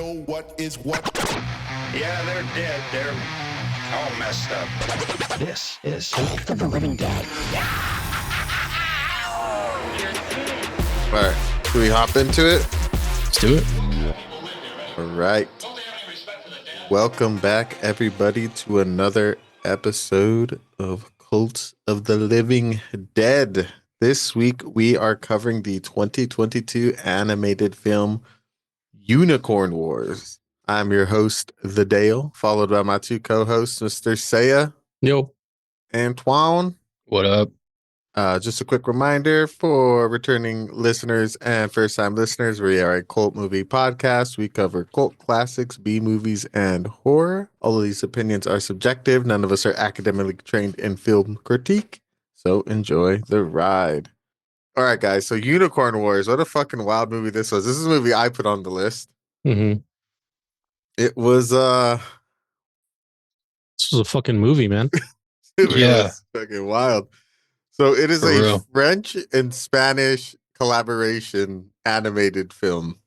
know what is what. Yeah, they're dead. They're all messed up. This is Night of the Living Dead. All right, can we hop into it? Let's do it. All right. Welcome back, everybody, to another episode of Cult of the Living Dead. This week, we are covering the 2022 animated film Unicorn Wars. I'm your host, The Dale, followed by my two co-hosts, Mr. Saya Yo. and Twan. What up? Just a quick reminder for returning listeners and first-time listeners, we are a cult movie podcast. We cover cult classics, B-movies, and horror. All of these opinions are subjective. None of us are academically trained in film critique, so enjoy the ride. All right, guys, so Unicorn Wars, what a fucking wild movie this was. This is a movie I put on the list. Mm-hmm. It was, This was a fucking movie, man. it was fucking wild. So it is For a real. French and Spanish collaboration animated film.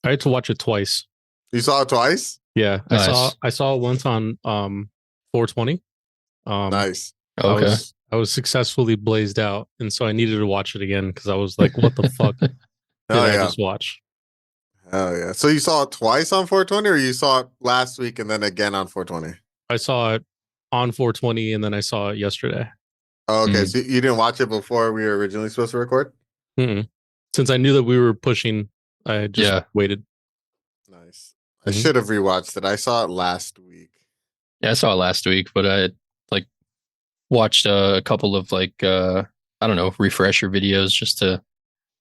I had to watch it twice. You saw it twice? Yeah. Nice. I saw it once on 420. Nice. Okay. I was successfully blazed out, and so I needed to watch it again because I was like, what the fuck did Oh, I yeah. just watch? Oh, yeah. So you saw it twice on 420, or you saw it last week and then again on 420? I saw it on 420 and then I saw it yesterday. Oh, okay. Mm. So you didn't watch it before we were originally supposed to record? Mm-mm. Since I knew that we were pushing, I just waited. Nice. I Mhm. should have rewatched it. I saw it last week. Yeah, I saw it last week, but I watched a couple of I don't know, refresher videos just to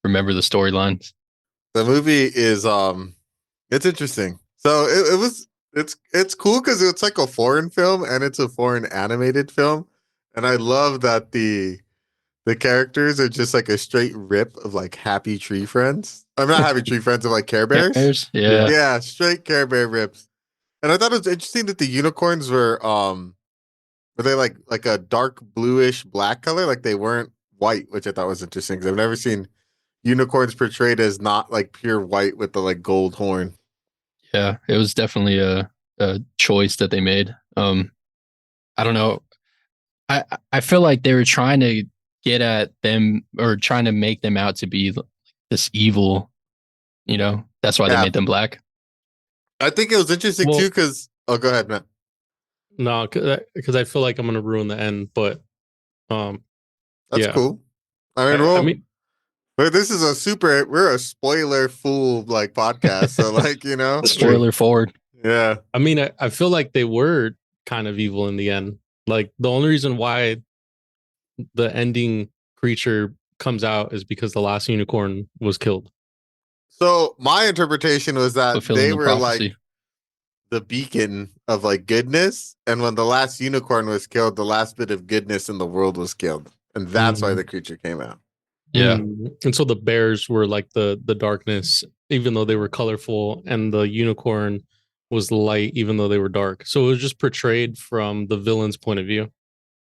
remember the storylines. The movie is it's interesting. So it's cool because it's like a foreign film and it's a foreign animated film. And I love that the characters are just like a straight rip of like happy tree friends. I'm not happy tree friends of like Care Bears. Yeah. Yeah, straight Care Bear rips. And I thought it was interesting that the unicorns were they like a dark bluish black color, like they weren't white, which I thought was interesting because I've never seen unicorns portrayed as not like pure white with the like gold horn. Yeah, it was definitely a choice that they made. I don't know. I feel like they were trying to get at them or trying to make them out to be this evil, that's why Yeah. they made them black. I think it was interesting Well- too because go ahead, man. No, because I feel like I'm gonna ruin the end, but That's yeah. cool. I mean, I mean, but this is we're a spoiler full like podcast, so like Spoiler forward. yeah. I feel like they were kind of evil in the end. Like the only reason why the ending creature comes out is because the last unicorn was killed. So my interpretation was that Fulfilling they the were prophecy. like the beacon of like goodness, and when the last unicorn was killed, the last bit of goodness in the world was killed, and that's why the creature came out. Yeah. And so the bears were like the darkness, even though they were colorful, and the unicorn was light, even though they were dark. So it was just portrayed from the villain's point of view.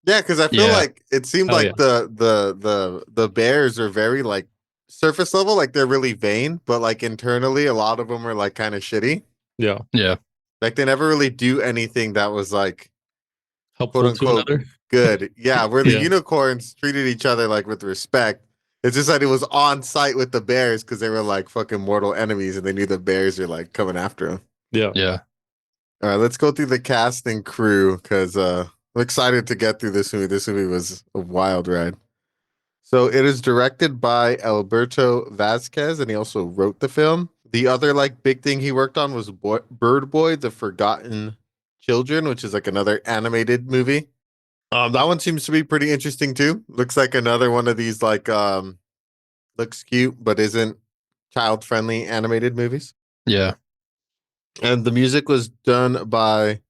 Yeah, because I feel Yeah. like it seemed Oh, like yeah. the bears are very like surface level, like they're really vain, but like internally, a lot of them are like kind of shitty. Yeah, Yeah. Like they never really do anything that was like helpful quote to unquote another. good. Yeah, where the Yeah. unicorns treated each other like with respect. It's just that it was on site with the bears because they were like fucking mortal enemies and they knew the bears were like coming after them. Yeah. Yeah. All right, let's go through the cast and crew because I'm excited to get through this movie. This movie was a wild ride. So it is directed by Alberto Vasquez, and he also wrote the film. The other like big thing he worked on was Bird Boy: The Forgotten Children, which is like another animated movie. That one seems to be pretty interesting too. Looks like another one of these like looks cute but isn't child friendly animated movies. Yeah. And the music was done by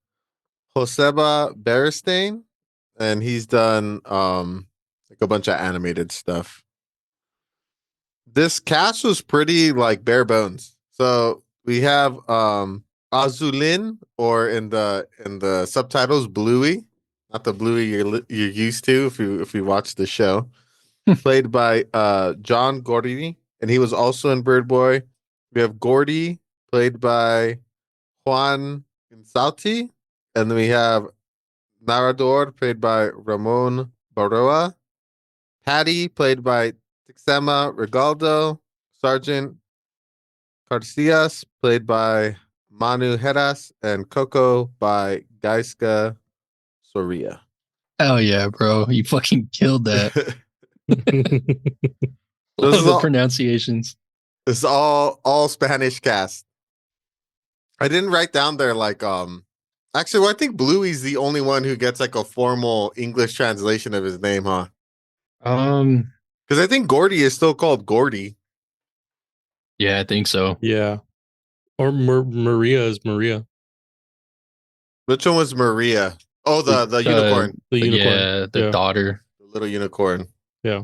Joseba Beristain, and he's done like a bunch of animated stuff. This cast was pretty like bare bones. So we have Azulin, or in the subtitles, Bluey, not the Bluey you're used to if you watch the show, played by John Gordy, and he was also in Bird Boy. We have Gordy, played by Juan Insalti. And then we have Narador, played by Ramon Baroa. Patty, played by Tixema Regaldo. Sergeant Garcias, played by Manu Heras. And Coco by Gaiska Soria. Hell yeah, bro. You fucking killed that. This Love is the all- pronunciations. It's all Spanish cast. I didn't write down there actually well, I think Bluey's the only one who gets like a formal English translation of his name, huh? Because I think Gordy is still called Gordy. Yeah, I think so. Yeah. Or Maria is Maria. Which one was Maria? Oh, the unicorn. The unicorn. Yeah, the daughter. The little unicorn. Yeah.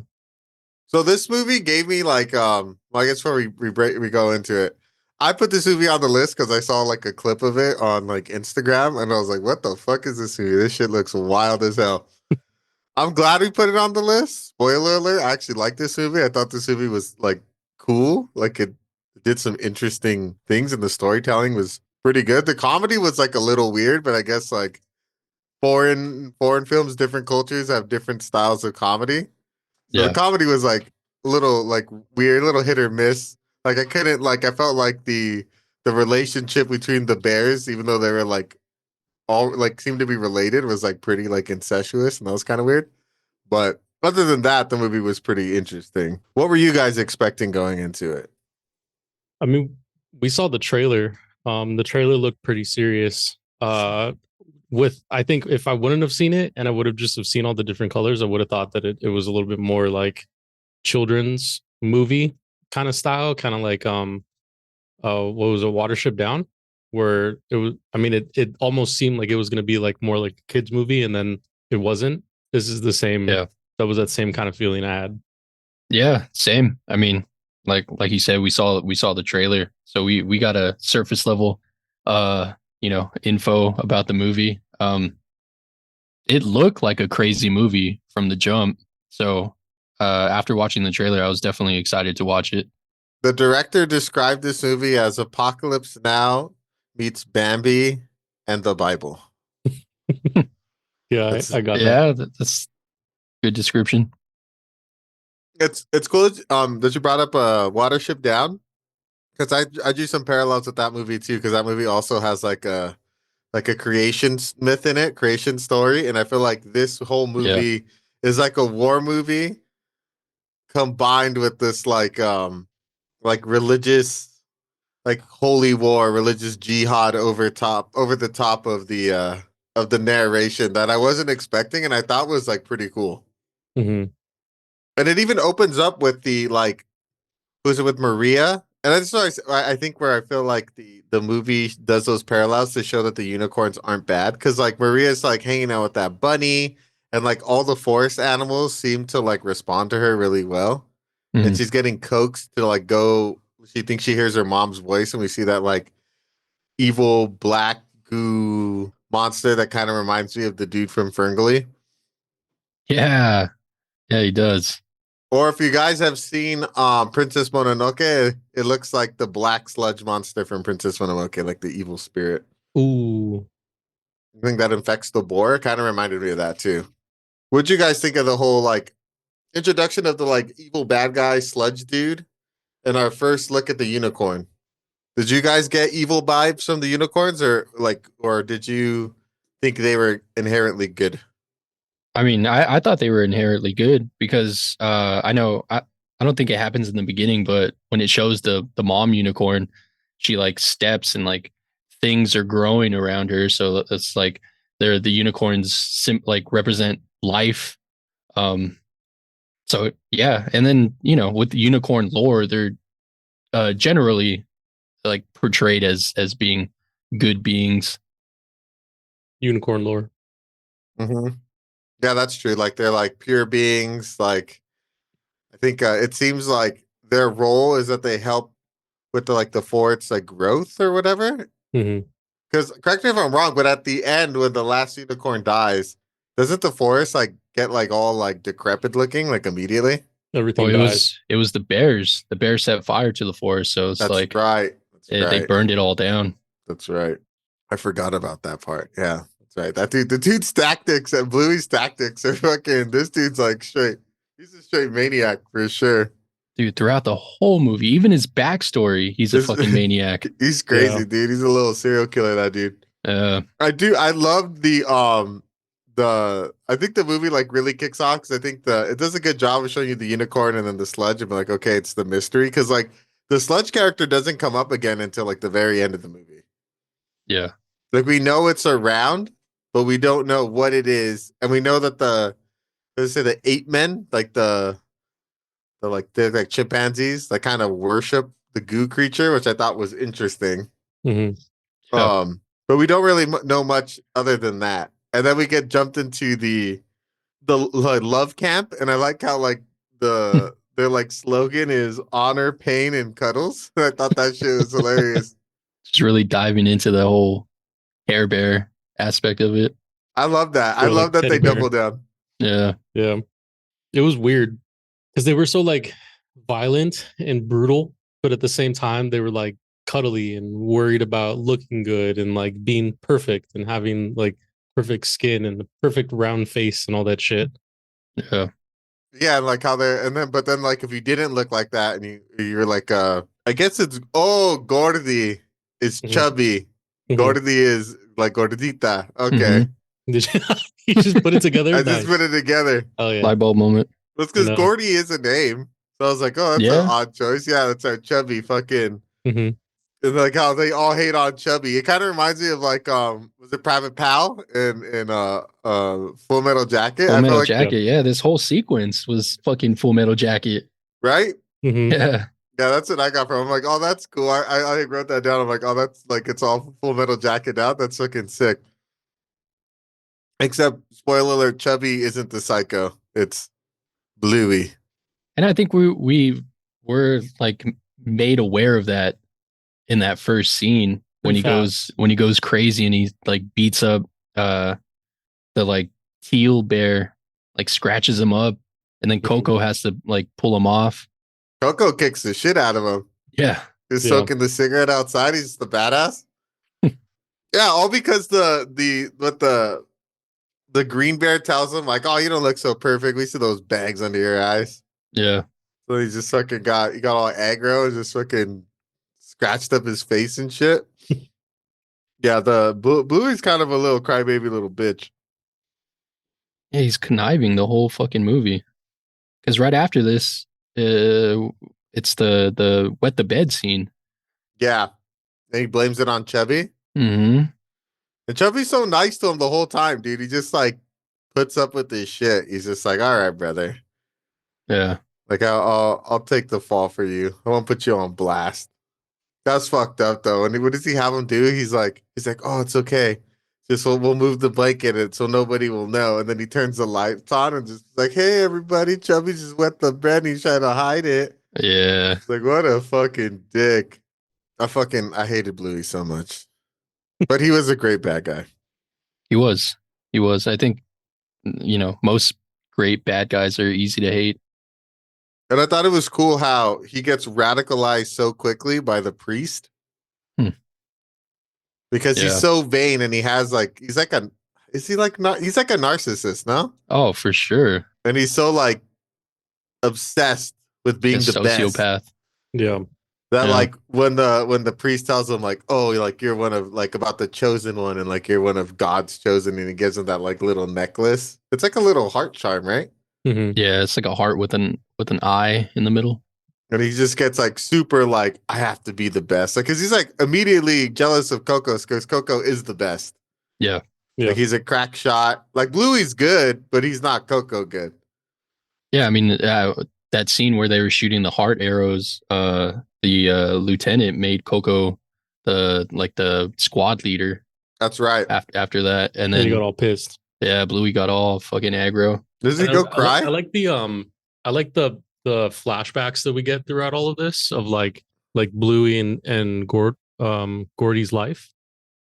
So this movie gave me like well, I guess before we go into it, I put this movie on the list because I saw like a clip of it on like Instagram and I was like, what the fuck is this movie? This shit looks wild as hell. I'm glad we put it on the list. Spoiler alert, I actually like this movie. I thought this movie was like cool. Like it did some interesting things and the storytelling was pretty good. The comedy was like a little weird, but I guess like foreign films, different cultures have different styles of comedy. So Yeah. the comedy was like a little like weird, little hit or miss. Like I couldn't like I felt like the relationship between the bears, even though they were like all like seemed to be related, was like pretty like incestuous, and that was kind of weird. But other than that, the movie was pretty interesting. What were you guys expecting going into it? I mean, we saw the trailer. The trailer looked pretty serious. With I think if I wouldn't have seen it and I would have just have seen all the different colors, I would have thought that it was a little bit more like children's movie kind of style, kind of like what was a Watership Down, where it was. I mean, it almost seemed like it was going to be like more like a kids movie, and then it wasn't. This is the same. Yeah. That was that same kind of feeling I had. Yeah, same. I mean, like you said, we saw the trailer, so we got a surface level info about the movie. It looked like a crazy movie from the jump. So after watching the trailer, I was definitely excited to watch it. The director described this movie as Apocalypse Now meets Bambi and the Bible. Yeah, That's- I got that. Yeah, that's good description. It's cool that you brought up Watership Down, because I drew some parallels with that movie too, because that movie also has like a creation myth in it, creation story, and I feel like this whole movie is like a war movie combined with this like religious, like holy war, religious jihad over the top of the narration that I wasn't expecting and I thought was like pretty cool. Mhm. And it even opens up with the like, who's it with Maria? And that's what I think where I feel like the movie does those parallels to show that the unicorns aren't bad. Because like Maria's like hanging out with that bunny, and like all the forest animals seem to like respond to her really well. And Mhm. she's getting coaxed to like go. She thinks she hears her mom's voice, and we see that like evil black goo monster that kind of reminds me of the dude from Ferngully. Yeah, he does. Or if you guys have seen Princess Mononoke, it looks like the black sludge monster from Princess Mononoke, like the evil spirit. Ooh. I think that infects the boar. Kind of reminded me of that too. What'd you guys think of the whole like introduction of the like evil bad guy sludge dude and our first look at the unicorn? Did you guys get evil vibes from the unicorns, or did you think they were inherently good? I mean, I thought they were inherently good because I know I don't think it happens in the beginning, but when it shows the mom unicorn, she like steps and like things are growing around her. So it's like they're the unicorns like represent life. So yeah, and then with the unicorn lore, they're generally like portrayed as being good beings. Unicorn lore. Mm-hmm. Yeah, that's true. Like they're like pure beings. Like I think it seems like their role is that they help with the like the fort's like growth or whatever. Hmm. Because correct me if I'm wrong, but at the end when the last unicorn dies, doesn't the forest like get like all like decrepit looking like immediately? Everything Oh, dies. it was the bears. The bears set fire to the forest, so it's That's like right. They burned it all down. That's right. I forgot about that part. Yeah, that's right. That dude, the dude's tactics and Bluey's tactics are fucking. This dude's like straight. He's a straight maniac for sure. Dude, throughout the whole movie, even his backstory, he's a fucking maniac. He's crazy, dude. He's a little serial killer, that dude. I love I think the movie like really kicks off because I think it does a good job of showing you the unicorn and then the sludge and be like, okay, it's the mystery. Because like the sludge character doesn't come up again until like the very end of the movie. Yeah. Like we know it's around, but we don't know what it is. And we know that let's say the ape men, like they're like chimpanzees that kind of worship the goo creature, which I thought was interesting. Mm-hmm. Yeah. But we don't really know much other than that. And then we get jumped into the love camp, and I like how like their like slogan is honor, pain, and cuddles. I thought that shit was hilarious. Just really diving into the whole Care Bear aspect of it. I love that. I love that they double down. Yeah. Yeah. It was weird because they were so like violent and brutal, but at the same time they were like cuddly and worried about looking good and like being perfect and having like perfect skin and the perfect round face and all that shit. Yeah. Yeah, like how but then like if you didn't look like that and you're like I guess it's Gordy is chubby. Gordy is like gordita. Okay. Did you just put it together? I just put it together. Oh yeah. Light bulb moment. That's because Gordy is a name. So I was like, oh, that's an odd choice. Yeah, that's our chubby fucking. And like how they all hate on Chubby. It kind of reminds me of like was it Private Pal in Full Metal Jacket? Full Metal Jacket, yeah. This whole sequence was fucking Full Metal Jacket. Right? Yeah. Yeah, that's what I got from. I'm like, oh, that's cool. I wrote that down. I'm like, oh, that's like it's all Full Metal Jacket now. That's fucking sick. Except, spoiler alert, Chubby isn't the psycho. It's Bluey. And I think we were like made aware of that in that first scene when he goes crazy and he like beats up the like teal bear, like scratches him up, and then Coco has to like pull him off. Coco kicks the shit out of him. Yeah. He's soaking the cigarette outside. He's the badass. Yeah, all because the green bear tells him like, oh, you don't look so perfect. We see those bags under your eyes. Yeah. So he just fucking got all aggro and just fucking scratched up his face and shit. Yeah, the Bluey's kind of a little crybaby little bitch. Yeah, he's conniving the whole fucking movie. Because right after this, it's the wet the bed scene. Yeah. And he blames it on Chubby. Mm-hmm. And Chubby's so nice to him the whole time, dude. He just like puts up with this shit. He's just like, all right, brother. Yeah. Like I'll take the fall for you. I won't put you on blast. That's fucked up though. And what does he have him do? He's like, oh, it's okay. Just we'll move the blanket so nobody will know. And then he turns the lights on and just like, hey everybody, Chubby just wet the bed and he's trying to hide it. Yeah. It's like, what a fucking dick. I hated Bluey so much. But he was a great bad guy. He was. I think, most great bad guys are easy to hate. And I thought it was cool how he gets radicalized so quickly by the priest. Because he's so vain and he's like a narcissist, no? Oh, for sure. And he's so like obsessed with being the sociopath. best. Yeah. That like when the priest tells him like, oh, like you're one of like about the chosen one and like you're one of God's chosen, and he gives him that like little necklace. It's like a little heart charm, right? Mm-hmm. Yeah, it's like a heart with an eye in the middle. And he just gets like super like, I have to be the best. Like, cause he's like immediately jealous of Coco because Coco is the best. Yeah. Like he's a crack shot. Like Bluey's good, but he's not Coco good. Yeah, I mean that scene where they were shooting the heart arrows, the lieutenant made Coco the squad leader. That's right. After that, and then he got all pissed. Yeah, Bluey got all fucking aggro. Does he go cry? I like the flashbacks that we get throughout all of this of like Bluey and Gordy's life.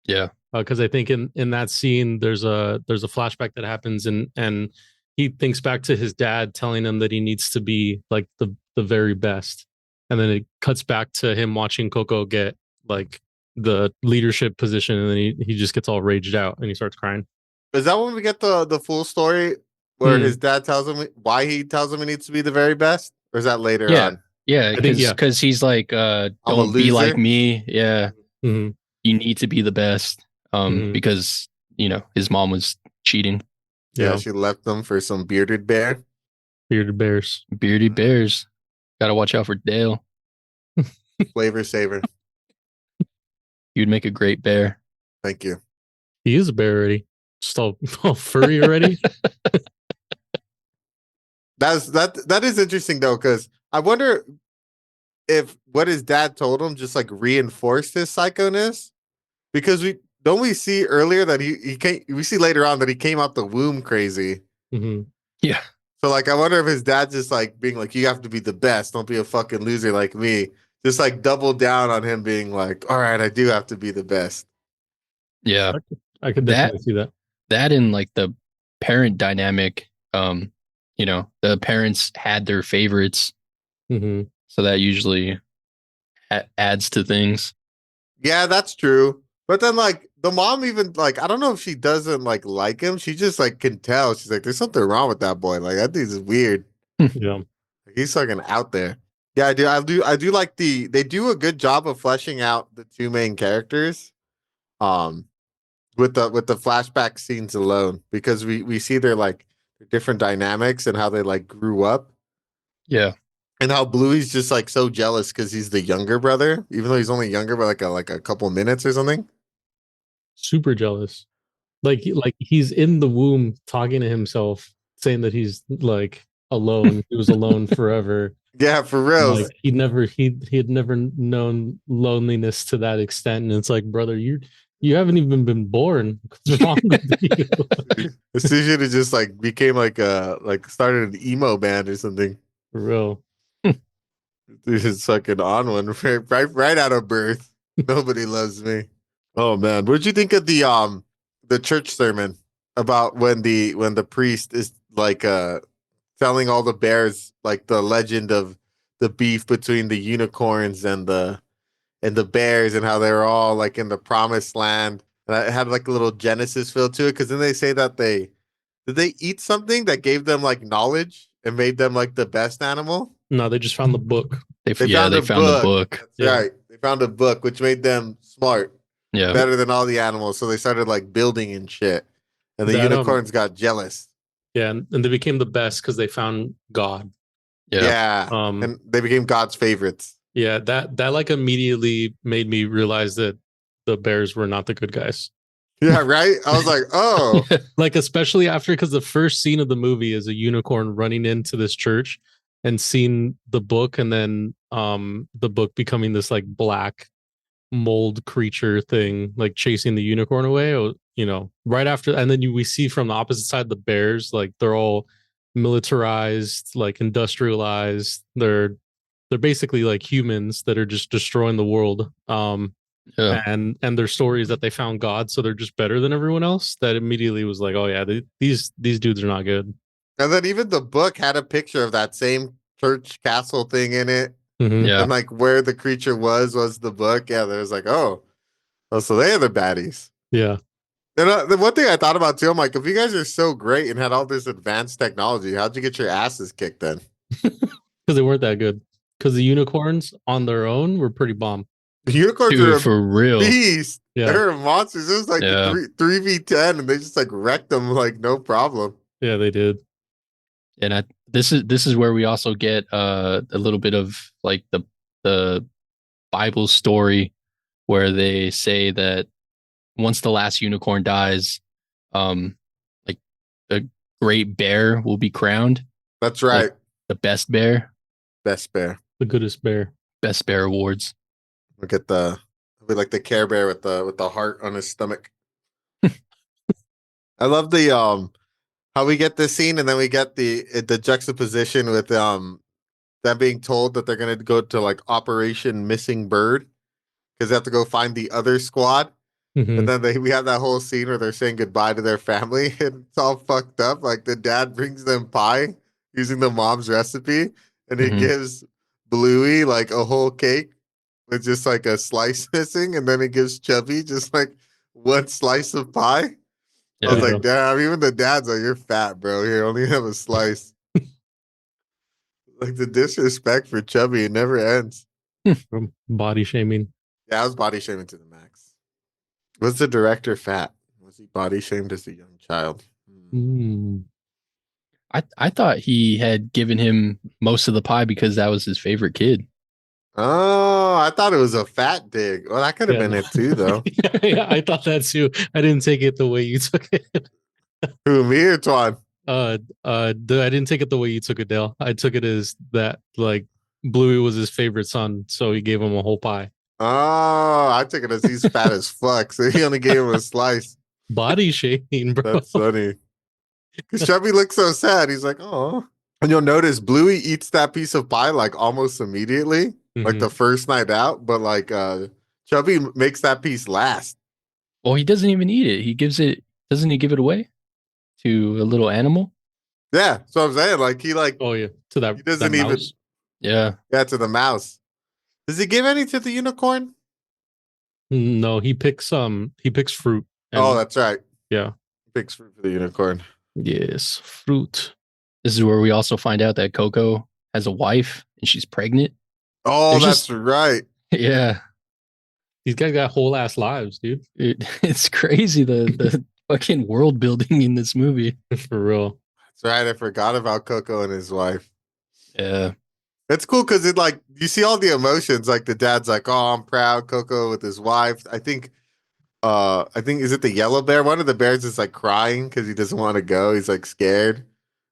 Yeah. Because I think in that scene there's a flashback that happens and he thinks back to his dad telling him that he needs to be like the very best, and then it cuts back to him watching Coco get like the leadership position, and then he just gets all raged out and he starts crying. Is that when we get the full story where his dad tells him why he tells him he needs to be the very best? Or is that later Yeah. on? Yeah, I think, yeah. because he's like, I'm a don't be like loser. me. Yeah, Mhm. you need to be the best. Mhm. Because his mom was cheating. Yeah, Yeah. she left them for some bearded bear. Bearded bears. Beardy bears. Gotta watch out for Dale. Flavor saver. You'd make a great bear. Thank you. He is a bear already. Just all furry already. That is interesting though, because I wonder if what his dad told him just like reinforced his psychoness. Because we see earlier that he came, we see later on that he came out the womb crazy. Hmm. Yeah. So like I wonder if his dad just like being like, you have to be the best, don't be a fucking loser like me. Just like doubled down on him being like, all right, I do have to be the best. Yeah. I could That- definitely see that. That and like the parent dynamic, the parents had their favorites. Hmm. So that usually adds to things. Yeah, that's true. But then like the mom even like I don't know if she doesn't like him. She just like can tell. She's like, there's something wrong with that boy. Like that dude's weird. Yeah. He's fucking out there. Yeah, I do like they do a good job of fleshing out the two main characters. With the flashback scenes alone, because we see their like their different dynamics and how they like grew up. Yeah. And how Bluey's just like so jealous because he's the younger brother, even though he's only younger by like a couple minutes or something. Super jealous. Like he's in the womb talking to himself, saying that he's like alone. He was alone forever. Yeah, for real. Like he had never known loneliness to that extent. And it's like, brother, you haven't even been born. What's wrong with you? This dude should have just like became like started an emo band or something. For real. Dude is fucking on one right out of birth. Nobody loves me. Oh man, what did you think of the church sermon about when the priest is like telling all the bears like the legend of the beef between the unicorns and the bears and how they were all like in the promised land, and it had like a little Genesis feel to it because then they say that they eat something that gave them like knowledge and made them like the best animal. No, they just found the book. They found found the a book. That's Yeah. right. They found a book which made them smart, Yeah. better than all the animals. So they started like building and shit. And the That, unicorns got jealous. Yeah, and they became the best because they found God. Yeah. Yeah. And they became God's favorites. Yeah, that like immediately made me realize that the bears were not the good guys. Yeah, right? I was like, oh. Like especially after, because the first scene of the movie is a unicorn running into this church and seeing the book, and then the book becoming this like black mold creature thing, like chasing the unicorn away. Right after, and then we see from the opposite side the bears, like they're all militarized, like industrialized. They're basically like humans that are just destroying the world. Yeah. And their story is that they found God, so they're just better than everyone else. That immediately was like, oh yeah, these dudes are not good. And then even the book had a picture of that same church castle thing in it. Mhm. Yeah. And like where the creature was the book. Yeah, there's like, oh, so they are the baddies. Yeah. And the one thing I thought about too, I'm like, if you guys are so great and had all this advanced technology, how'd you get your asses kicked then? Because they weren't that good. Because the unicorns on their own were pretty bomb. The unicorns Dude, are a for real. beast. Yeah. They're monsters. It was like Yeah. 3v10 and they just like wrecked them like no problem. Yeah, they did. And this is where we also get a little bit of like the Bible story where they say that once the last unicorn dies, like a great bear will be crowned. That's right. The best bear. Best bear. The goodest bear. Best bear awards. Look at the Care Bear with the heart on his stomach. I love the how we get this scene and then we get the juxtaposition with them being told that they're gonna go to like Operation Missing Bird because they have to go find the other squad. Mhm. And then we have that whole scene where they're saying goodbye to their family and it's all fucked up. Like the dad brings them pie using the mom's recipe and he Mhm. gives Bluey like a whole cake. with just like a slice missing, and then it gives Chubby just like one slice of pie. I was Yeah. like, damn, even the dad's like, you're fat, bro. Here, only have a slice. Like the disrespect for Chubby, it never ends. From body shaming. Yeah, I was body shaming to the max. Was the director fat? Was he body shamed as a young child? Mm. I thought he had given him most of the pie because that was his favorite kid. Oh, I thought it was a fat dig. Well, that could have Yeah, been no. it too, though. Yeah, I thought that too. I didn't take it the way you took it. Who, me or Twan? I didn't take it the way you took it, Dale. I took it as that like Bluey was his favorite son, so he gave him a whole pie. Oh, I took it as he's fat as fuck, so he only gave him a slice. Body shaming, bro. That's funny. Because Chubby looks so sad. He's like, oh. And you'll notice Bluey eats that piece of pie like almost immediately, like Mhm. the first night out, but like Chubby makes that piece last. Well, he doesn't even eat it. He gives it. Doesn't he give it away to a little animal? Yeah, so I'm saying like he Oh yeah, to that he doesn't that even mouse. Yeah. to the mouse. Does he give any to the unicorn? No, he picks fruit. Oh, And that's right. yeah, Picks fruit for the unicorn. yes, fruit. This is where we also find out that Coco has a wife and she's pregnant. Oh, There's that's just- right. Yeah. These guys got whole ass lives, dude. It's crazy the fucking world building in this movie. For real. That's right. I forgot about Coco and his wife. Yeah. It's cool because it like you see all the emotions. Like the dad's like, "Oh, I'm proud." Coco with his wife. I think is it the yellow bear? One of the bears is like crying because he doesn't want to go. He's like scared.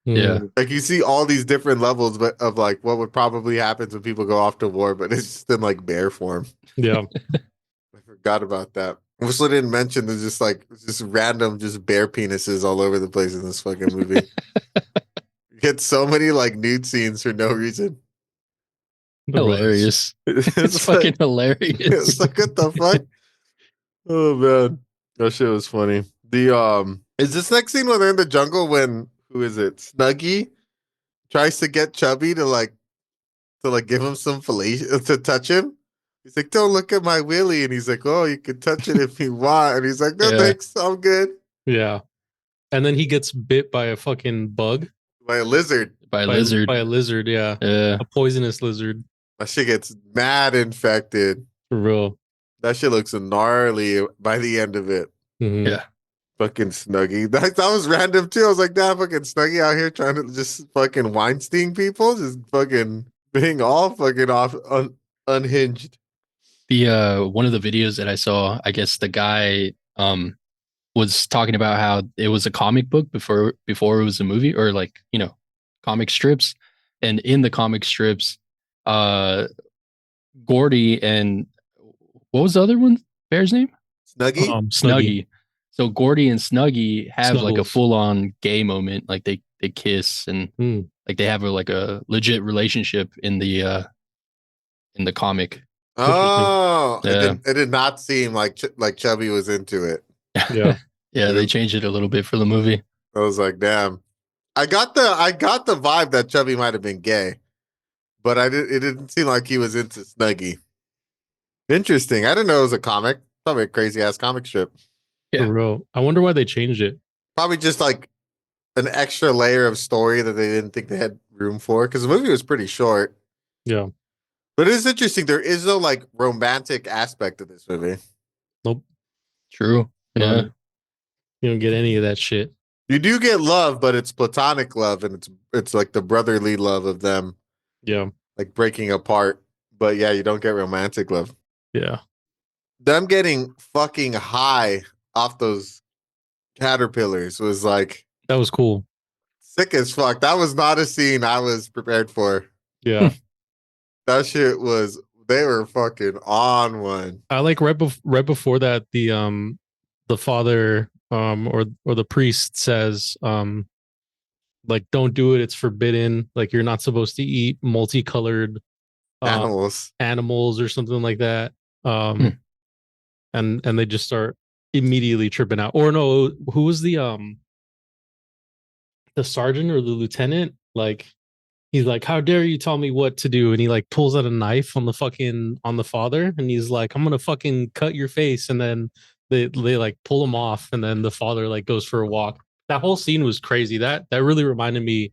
Yeah. Like you see all these different levels, but of like what would probably happen when people go off to war, but it's just in like bear form. Yeah. I forgot about that. I also didn't mention there's just like just random just bear penises all over the place in this fucking movie. You get so many like nude scenes for no reason. The runs. Hilarious. It's like, fucking hilarious. it's like what the fuck? Oh man, that shit was funny. The is this next scene when they're in the jungle when who is it? Snuggy tries to get Chubby to give him some fellatio to touch him. He's like, "Don't look at my willy," and he's like, "Oh, you can touch it if you want." And he's like, "No, Yeah. thanks, I'm good." Yeah. And then he gets bit by a fucking bug. By a lizard. By a lizard. By a lizard, yeah. Yeah. A poisonous lizard. That shit gets mad infected. For real. That shit looks gnarly by the end of it. Mhm. Yeah. Fucking Snuggy. That was random too. I was like, damn, fucking Snuggy out here trying to just fucking Weinstein people, just fucking being all fucking unhinged. The one of the videos that I saw, I guess the guy was talking about how it was a comic book before it was a movie, or like, comic strips. And in the comic strips, Gordy and what was the other one? Bear's name? Snuggy? Snuggy. So Gordy and Snuggy have like a Snuggles. full-on gay moment, like they kiss and Mm. like they have like a legit relationship in the comic. Oh, Yeah. it did not seem like Chubby was into it. Yeah. Yeah, they changed it a little bit for the movie. I was like, damn. I got the vibe that Chubby might have been gay, but it didn't seem like he was into Snuggy. Interesting. I didn't know it was a comic. Probably a crazy ass comic strip. Yeah. For real. I wonder why they changed it. Probably just like an extra layer of story that they didn't think they had room for because the movie was pretty short. Yeah. But it is interesting. There is no like romantic aspect of this movie. Nope. True. Yeah. None. You don't get any of that shit. You do get love, but it's platonic love, and it's like the brotherly love of them Yeah. like breaking apart. But yeah, you don't get romantic love. Yeah. Them getting fucking high off those caterpillars was like That was cool. sick as fuck. That was not a scene I was prepared for. Yeah. That shit was, they were fucking on one. I like right before that the father or the priest says like don't do it, it's forbidden, like you're not supposed to eat multicolored animals or something like that. And they just start immediately tripping out. Or no, who was the sergeant or the lieutenant? Like he's like, "How dare you tell me what to do?" And he like pulls out a knife on the father, and he's like, "I'm gonna fucking cut your face." And then they like pull him off, and then the father like goes for a walk. That whole scene was crazy. That really reminded me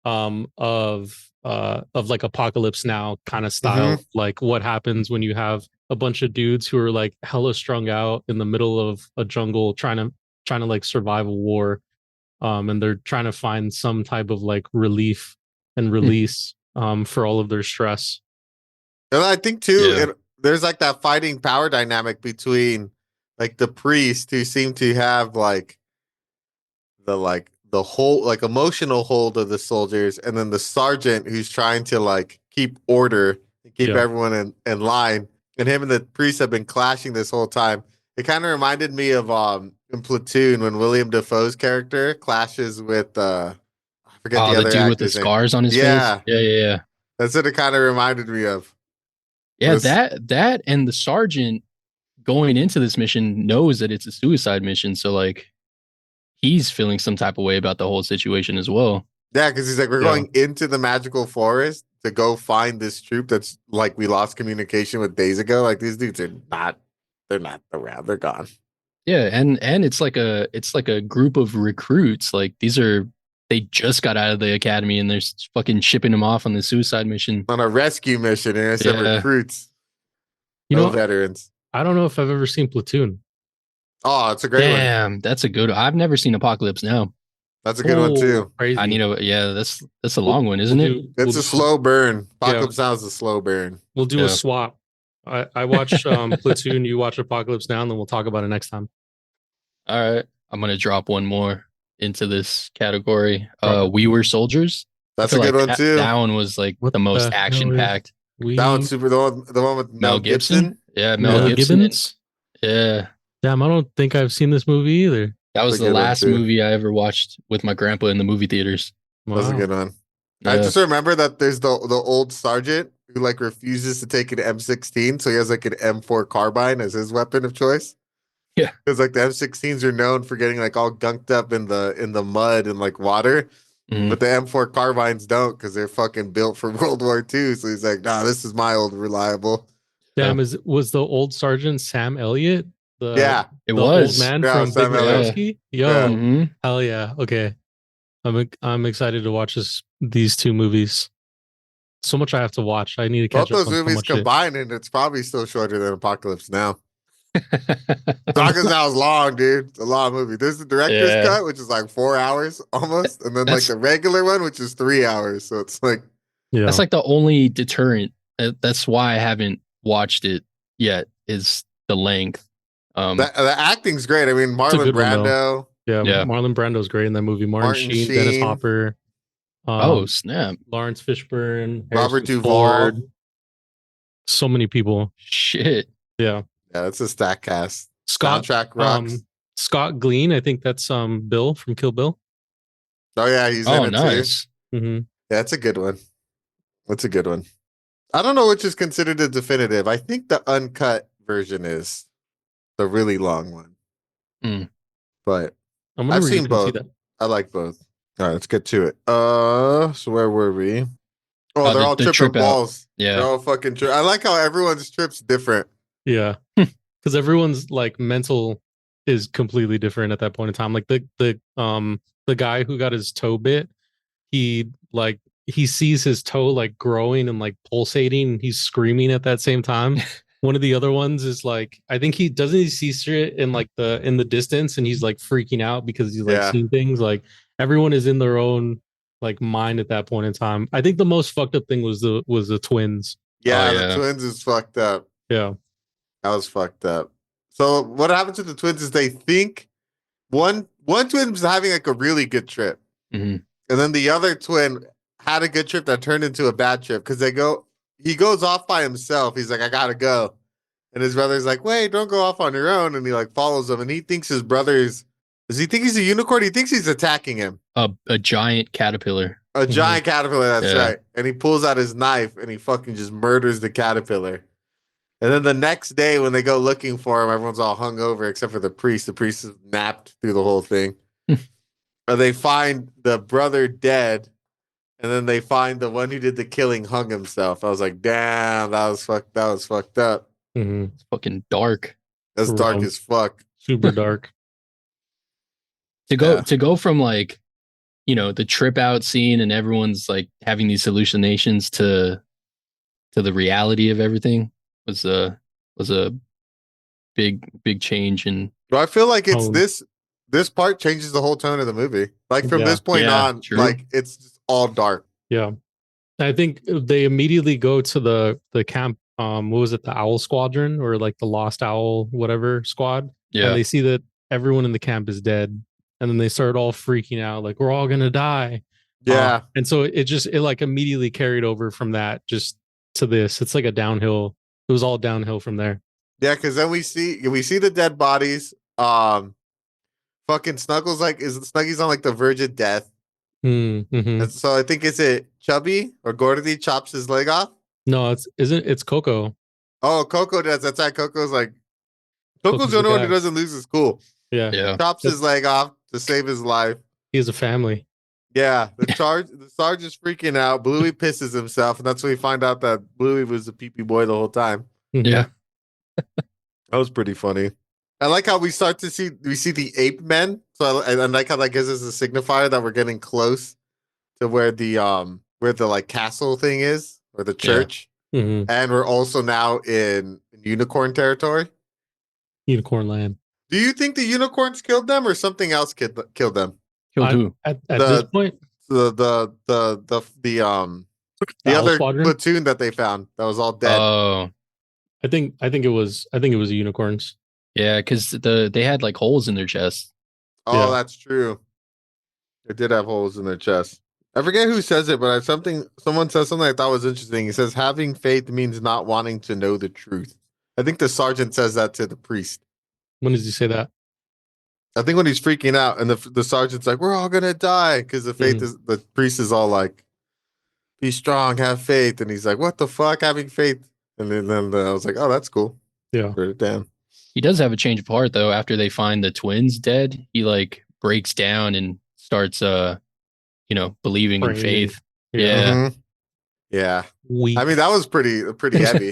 of like Apocalypse Now kind of style, like what happens when you have a bunch of dudes who are like hella strung out in the middle of a jungle trying to like survive a war, and they're trying to find some type of like relief and release for all of their stress. And I think too, Yeah. there's like that fighting power dynamic between like the priest who seem to have like the whole like emotional hold of the soldiers, and then the sergeant who's trying to like keep order and keep Yeah. everyone in line. And him and the priest have been clashing this whole time. It kind of reminded me of in Platoon when William Dafoe's character clashes with I forget the The other dude with the actor's name. scars on his Yeah. face. Yeah. That's what it kind of reminded me of. Yeah, Was- that and the sergeant going into this mission knows that it's a suicide mission, so like he's feeling some type of way about the whole situation as well. Yeah, because he's like, we're Yeah. going into the magical forest to go find this troop that's like we lost communication with days ago. Like these dudes are not, they're not around. They're gone. Yeah, and it's like a group of recruits. Like they just got out of the academy and they're fucking shipping them off on the suicide mission. On a rescue mission, and it's some Yeah. recruits, You no know, veterans. I don't know if I've ever seen Platoon. Oh, it's a great one. Damn, that's a good. I've never seen Apocalypse Now. That's a good one too. Crazy. I need a yeah. That's a long one, isn't it? It's a slow burn. Apocalypse Yeah. Now is a slow burn. We'll do Yeah. a swap. I watch Platoon, you watch Apocalypse Now, and then we'll talk about it next time. All right, I'm gonna drop one more into this category. Drop it. We Were Soldiers. That's I a feel good like one too. That one was like What the most the hell action packed. That one's super. The one with Mel Gibson. Yeah, Mel Mel Gibson. Gibbons. Yeah, Damn, I don't think I've seen this movie either. that was That's a the good one, last too. movie I ever watched with my grandpa in the movie theaters. That's a Wow. good one. Yeah. I just remember that there's the old sergeant who like refuses to take an M16, so he has like an M4 carbine as his weapon of choice. Yeah. Because like the M16s are known for getting like all gunked up in the mud and like water, Mhm. but the M4 carbines don't because they're fucking built for World War II. So he's like, nah, this is my old reliable. Damn, was the old sergeant Sam Elliott? Yeah, It the was. old man Yeah, from Big Sam Elliott. Lebowski. Yo, Yeah. Mhm. hell yeah. Okay, I'm excited to watch these two movies. So much I have to watch. I need to both catch up those on so movies much shit. combined, and it's probably still shorter than Apocalypse Now. Apocalypse Now is long, dude. It's a long movie. There's the director's Yeah. cut, which is like 4 hours almost, and then like That's- the regular one, which is 3 hours. So it's like, Yeah, That's like the only deterrent. That's why I haven't watched it yet. Is the length. the acting's great. I mean, Marlon good one, Brando. yeah. Yeah. Marlon Brando's great in that movie. Martin Sheen, Dennis Sheen. Hopper. Oh snap! Lawrence Fishburne, Robert Harrison Duvall. Ford. So many people. Shit. Yeah, Yeah, it's a stack cast. Scott. Soundtrack rocks. Scott Glean. I think that's Bill from Kill Bill. Oh yeah, he's in Oh it too. nice. Mm-hmm. Yeah, it's a good one. That's a good one. I don't know which is considered a definitive. I think the uncut version is the really long one. Mm. But I'm gonna I've read seen and see both. that. I like both. All right, let's get to it. So where were we? Oh, they're all the tripping trip out. balls. They're Yeah. all fucking I like how everyone's trip's different. Yeah, because everyone's like mental is completely different at that point in time. Like the guy who got his toe bit, he sees his toe like growing and like pulsating, and he's screaming at that same time. One of the other ones is like, I think he sees it in like in the distance, and he's like freaking out because he's like Yeah. seeing things. Like everyone is in their own like mind at that point in time. I think the most fucked up thing was the twins. Yeah, Oh, the yeah. twins is fucked up. Yeah. That was fucked up. So what happens with the twins is they think one twin's having like a really good trip. Mhm. And then the other twin had a good trip that turned into a bad trip because he goes off by himself. He's like, I gotta go. And his brother's like, wait, don't go off on your own. And he like follows him. And he thinks his does he think he's a unicorn? He thinks he's attacking him. A giant caterpillar. A giant caterpillar, that's Yeah. right. And he pulls out his knife and he fucking just murders the caterpillar. And then the next day when they go looking for him, everyone's all hungover except for the priest. The priest is napped through the whole thing. And they find the brother dead. And then they find the one who did the killing hung himself. I was like, damn, that was fucked up. Hmm. It's fucking dark. That's dark as fuck. Super dark. To go from like, the trip out scene and everyone's like having these hallucinations to the reality of everything was a big change. And Well, I feel like it's Oh. this part changes the whole tone of the movie. Like from Yeah. this point Yeah, on, true. like it's just all dark. Yeah. I think they immediately go to the camp. What was it? The Owl Squadron or like the Lost Owl, whatever squad. yeah, And they see that everyone in the camp is dead. And then they start all freaking out, like, we're all gonna die. Yeah. And so it like immediately carried over from that just to this. It's like a downhill. It was all downhill from there. Yeah, because then we see the dead bodies. Fucking Snuggles Snuggy's on like the verge of death. Mm-hmm. And so I think is it Chubby or Gordy chops his leg off? No, it's Coco. Oh, Coco does. That's right. Coco's the Coco's only the one who guy. doesn't lose his cool. Yeah. yeah. Chops his leg off to save his life. He has a family. Yeah, the Sarge is freaking out. Bluey pisses himself, and that's when we find out that Bluey was a pee-pee boy the whole time. Mhm. Yeah. That was pretty funny. I like how we see the ape men. So I like how that gives us a signifier that we're getting close to where the like castle thing is or the church, Mhm. and we're also now in unicorn territory. Unicorn Land. Do you think the unicorns killed them or something else killed them? Killed who? At this point, The the Owl other Squadron. platoon that they found that was all dead. Oh, I think it was unicorns. yeah, because they had like holes in their chest. Oh, yeah. that's true. They did have holes in their chest. I forget who says it, but someone says something I thought was interesting. He says having faith means not wanting to know the truth. I think the sergeant says that to the priest. When does he say that? I think when he's freaking out and the sergeant's like, "We're all gonna die," because the priest is all like, "Be strong, have faith," and he's like, "What the fuck, having faith?" And then I was like, "Oh, that's cool." Yeah. Wrote it down. He does have a change of heart though. After they find the twins dead, he like breaks down and starts believing in Praying. faith. Yeah. Yeah. Mhm. Yeah. Weak. I mean, that was pretty heavy.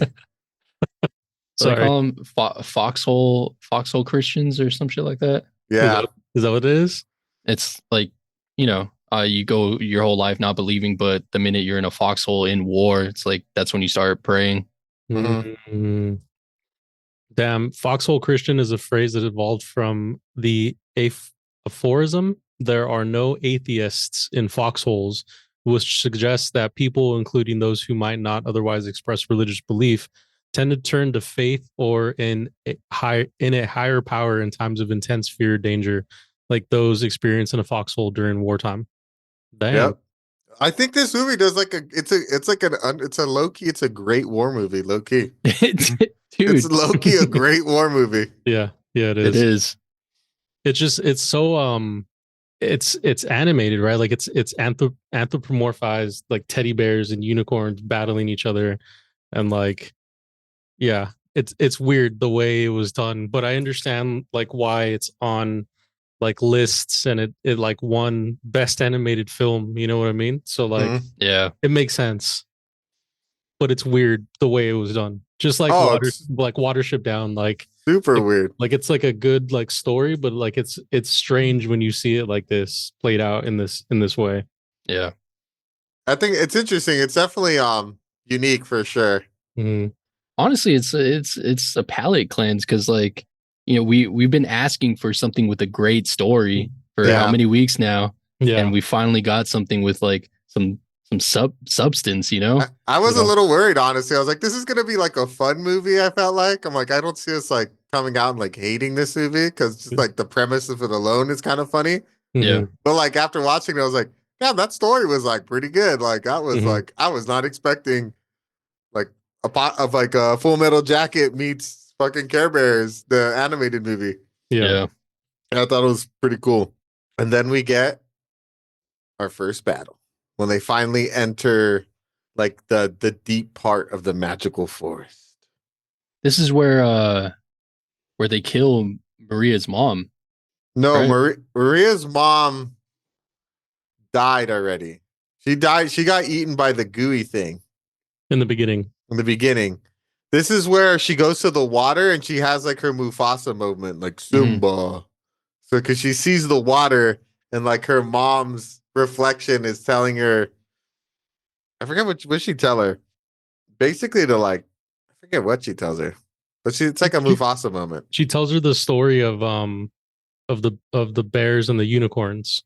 So they Sorry. call them foxhole Christians or some shit like that. Yeah. Is that what it is? It's like, you go your whole life not believing, but the minute you're in a foxhole in war, it's like that's when you start praying. Mhm. Mm. Damn, foxhole Christian is a phrase that evolved from the aphorism. There are no atheists in foxholes, which suggests that people, including those who might not otherwise express religious belief, tend to turn to faith or in a higher power in times of intense fear or danger, like those experienced in a foxhole during wartime. Damn. Yep. I think this movie does it's a low key, it's a great war movie, low key. Dude, It's low key a great war movie. Yeah, it it is. is. It's so it's animated, right? Like it's anthropomorphized, like teddy bears and unicorns battling each other, and like, yeah, it's weird the way it was done, but I understand like why it's on like lists and it like won best animated film. You know what I mean? So like Mhm. Yeah. it makes sense, but it's weird the way it was done. Just like It's Watership Down, like super weird. like it's like a good like story, but like it's strange when you see it like this played out in this way. Yeah. I think it's interesting. It's definitely unique for sure. Mhm. Honestly, it's a palate cleanse because like, we've been asking for something with a great story for Yeah. how many weeks now, Yeah. and we finally got something with like some substance. I was a Yeah. little worried, honestly. I was like, this is gonna be like a fun movie. I felt like I'm like, I don't see us like coming out and like hating this movie because just like the premise of it alone is kind of funny. Yeah. Mhm. But like after watching it, I was like, yeah, that story was like pretty good. Like I was Mhm. like, I was not expecting like a pot of like a Full Metal Jacket meets fucking Care Bears, the animated movie. Yeah. And I thought it was pretty cool. And then we get our first battle when they finally enter like the deep part of the magical forest. This is where they kill Maria's mom. No, Right. Maria's mom died already. She died. She got eaten by the gooey thing in the beginning. in the beginning. This is where she goes to the water and she has like her Mufasa moment, like Simba. So because she sees the water and like her mom's reflection is telling her, I forget what she tell her. Basically to like, I forget what she tells her, but it's like a Mufasa moment. She tells her the story of the bears and the unicorns,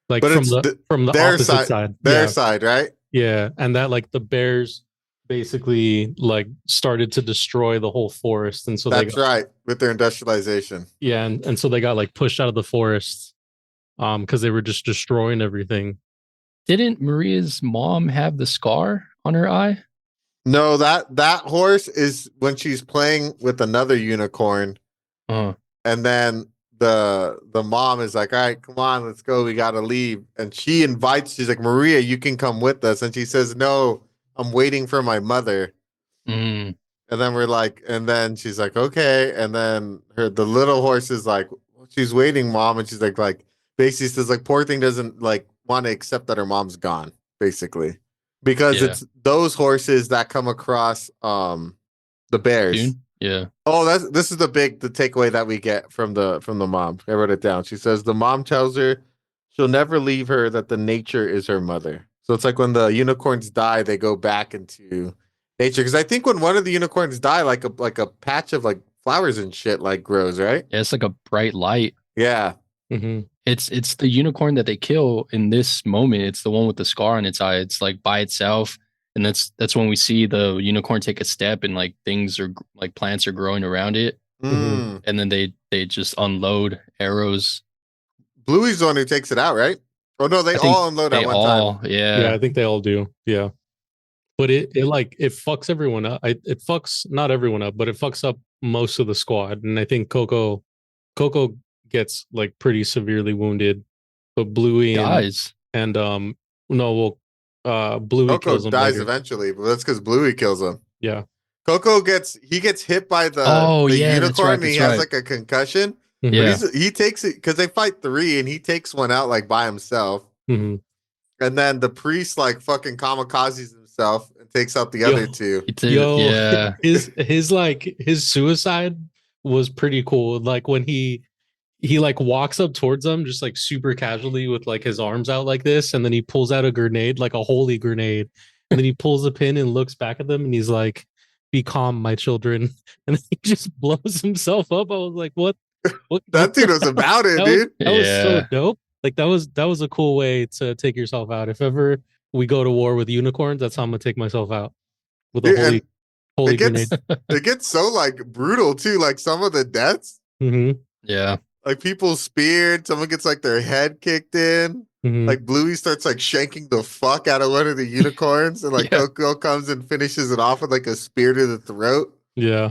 like But from it's the their opposite side. their Yeah, side, right? yeah, and that like the bears basically like started to destroy the whole forest, and so That's right, with their industrialization. yeah, and so they got like pushed out of the forest, because they were just destroying everything. Didn't Maria's mom have the scar on her eye? No, that horse is when she's playing with another unicorn, Uh, and then the mom is like, "All right, come on, let's go. We gotta leave." And she invites. She's like, "Maria, you can come with us." And she says, "No, I'm waiting for my mother." mm, And then we're like, and then she's like, "Okay." And then the little horse is like, "She's waiting, mom." And she's like basically says like, poor thing doesn't like want to accept that her mom's gone, basically. Because Yeah. it's those horses that come across the bears. Dune? Yeah. Oh, this is the takeaway that we get from the mom. I wrote it down. She says the mom tells her she'll never leave her, that the nature is her mother. So it's like when the unicorns die, they go back into nature. Because I think when one of the unicorns die, like a patch of like flowers and shit like grows, right? Yeah, it's like a bright light. Yeah. Mm-hmm. It's the unicorn that they kill in this moment. It's the one with the scar on its eye. It's like by itself. And that's when we see the unicorn take a step and like things are like plants are growing around it. Mm. And then they just unload arrows. Bluey's the one who takes it out, right? Oh no, they I think all unload they at one all, time. Yeah, I think they all do. Yeah, but it fucks everyone up. It fucks not everyone up, but it fucks up most of the squad. And I think Coco gets like pretty severely wounded, but Bluey dies. and no, well, Bluey Coco kills him dies later. eventually, but that's because Bluey kills him. Yeah. Coco gets hit by the yeah, that's unicorn right, and he that's has right. like a concussion. Mhm. Yeah. But he takes it because they fight 3 and he takes one out like by himself. Mhm. And then the priest like fucking kamikazes himself and takes out the other 2. Yeah. his suicide was pretty cool. Like when he like walks up towards them just like super casually with like his arms out like this, and then he pulls out a grenade, like a holy grenade, and then he pulls the pin and looks back at them and he's like, "Be calm, my children," and then he just blows himself up. I was like, what That dude was about it, dude. that was so Yeah. dope. Like that was a cool way to take yourself out. If ever we go to war with unicorns, that's how I'm gonna take myself out, with a Dude, and holy it gets grenade. it gets so like brutal too. Like some of the deaths, Mm-hmm. Yeah. like people speared, someone gets like their head kicked in. Mm-hmm. Like Bluey starts like shanking the fuck out of one of the unicorns, and like Yeah. Coco comes and finishes it off with like a spear to the throat. Yeah.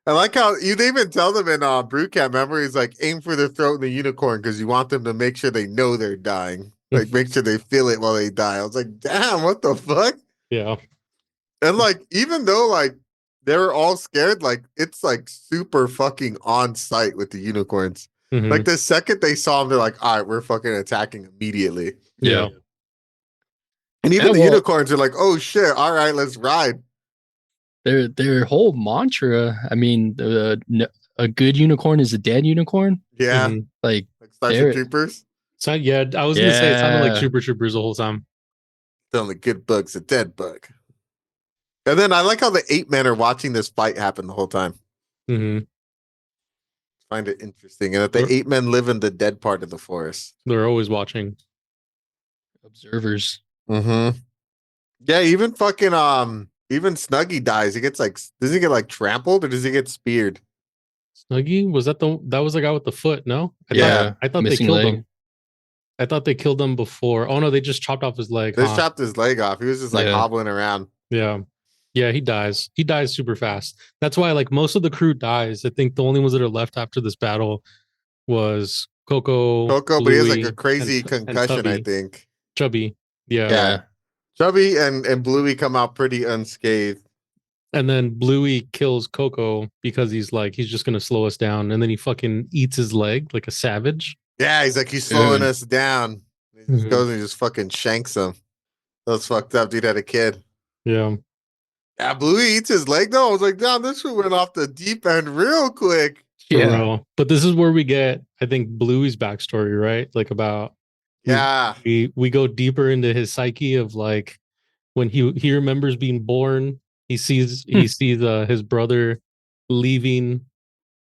I like how they even tell them in Brew Camp, remember, he's like, aim for the throat of the unicorn because you want them to make sure they know they're dying. Like, make sure they feel it while they die. I was like, damn, what the fuck? Yeah. And like, even though like they were all scared, like it's like super fucking on site with the unicorns. Mhm. Like the second they saw them, they're like, all right, we're fucking attacking immediately. Yeah. And even Yeah, the well- unicorns are like, oh shit, all right, let's ride. Their whole mantra, I mean, a good unicorn is a dead unicorn. Yeah. Mhm. Like Like Starship They're- Troopers. So yeah, I was gonna say it sounded like Yeah. Super Troopers the whole time. The only good bug's a dead bug. And then I like how the 8 men are watching this fight happen the whole time. Mm-hmm. Find it interesting. And that the 8 men live in the dead part of the forest. They're always watching. observers. Mm-hmm. Yeah, even fucking even Snuggy dies. He gets like, does he get like trampled or does he get speared? Snuggy, was that was the guy with the foot? No, Yeah, I thought they missing killed leg. him. I thought they killed him before. Oh no, they just chopped off his leg. They huh? chopped his leg off. He was just like Yeah. hobbling around. Yeah. Yeah, he dies. He dies super fast. That's why like most of the crew dies. I think the only ones that are left after this battle was Coco, Coco, but he has like Bluey, a crazy and concussion, I Tubby. think. Chubby. Yeah. Yeah. Chubby and Bluey come out pretty unscathed. And then Bluey kills Coco because he's like, he's just gonna slow us down. And then he fucking eats his leg like a savage. Yeah, he's like, he's slowing Dude. us down. He just Mhm. goes and he just fucking shanks him. That was fucked up. Dude had a kid. Yeah. Yeah, Bluey eats his leg though. I was like, damn, this one went off the deep end real quick. For Yeah. real. But this is where we get, I think, Bluey's backstory, right? Like about Yeah. we go deeper into his psyche of like when he remembers being born, he sees his brother leaving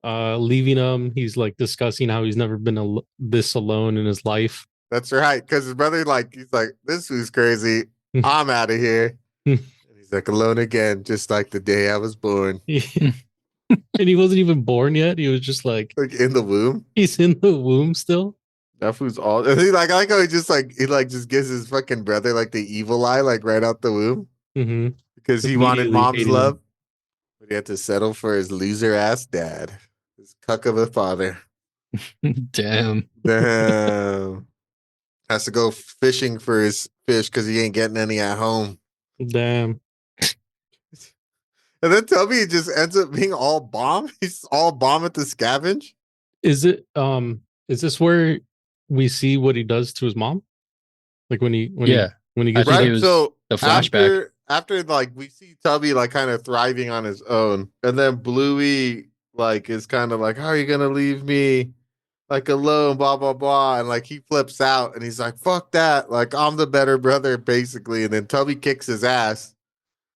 leaving him. He's like discussing how he's never been this alone in his life. That's right. Because his brother, like, he's like, this was crazy. I'm out of here. And he's like, alone again, just like the day I was born. And he wasn't even born yet. He was just like In the womb. he's in the womb still. That fool's all. And he like, I like how he just gives his fucking brother like the evil eye, like right out the womb. Mm-hmm. Because he wanted Immediately mom's hating love. him. But he had to settle for his loser ass dad. His cuck of a father. Damn. Damn. Has to go fishing for his fish because he ain't getting any at home. Damn. And then Tubby just ends up being all bomb. He's all bomb at the scavenge. Is this where we see what he does to his mom? Like when he Yeah. when he I gets think Right. it was So the flashback. after like we see Tubby like kind of thriving on his own, and then Bluey like is kind of like, how are you gonna leave me like alone? Blah blah blah. And like he flips out and he's like, fuck that. Like I'm the better brother, basically. And then Tubby kicks his ass.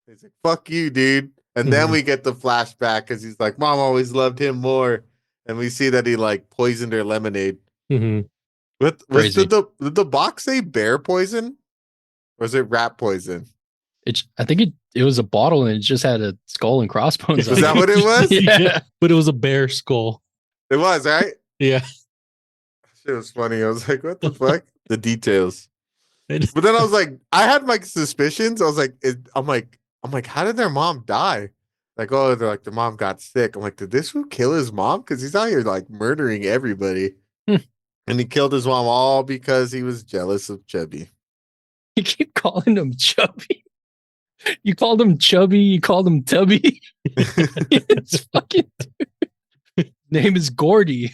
He's like, fuck you, dude. And then Mhm. we get the flashback because he's like, mom always loved him more. And we see that he like poisoned her lemonade. Mhm. Crazy. Did the box say bear poison? Or is it rat poison? I think it was a bottle and it just had a skull and crossbones. Was on that what it was? Yeah. But it was a bear skull. It was, right? Yeah. Shit was funny. I was like, what the fuck? The details. It- But then I was like, I had my suspicions. I was like, I'm like, how did their mom die? Like, oh, they're like, their mom got sick. I'm like, did this fool kill his mom? Because he's out here like murdering everybody. And he killed his mom all because he was jealous of Chubby. You keep calling him Chubby. You called him Chubby. You called him Tubby. It's fucking name is Gordy.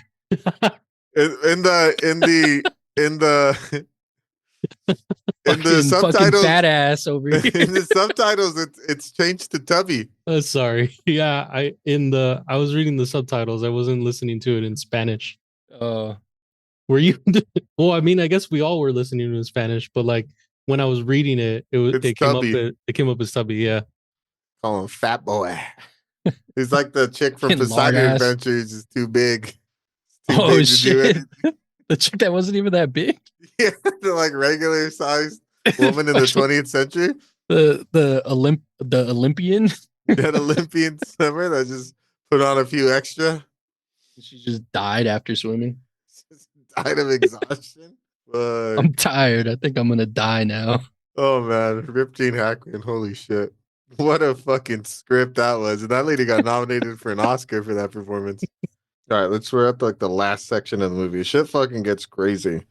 in the Fucking subtitles, badass over here. in the subtitles, it's changed to Tubby. sorry. Yeah, I was reading the subtitles. I wasn't listening to it in Spanish. Were you? Well, I mean, I guess we all were listening to it in Spanish, but like when I was reading it, It's it came Tubby. it came up as Tubby. Yeah. Call him Fat Boy. He's like the chick from Fucking Poseidon lard ass. Adventure. He's just too big. He's too Oh big to do shit! it. The chick that wasn't even that big. Yeah, the like regular sized woman in the 20th century. The Olympian. That Olympian swimmer that just put on a few extra. She just died after swimming. Just died of exhaustion. Fuck. I'm tired. I think I'm gonna die now. Oh man, Rip Gene Hackman, holy shit. What a fucking script that was. And that lady got nominated for an Oscar for that performance. All right, we're at like the last section of the movie. Shit fucking gets crazy.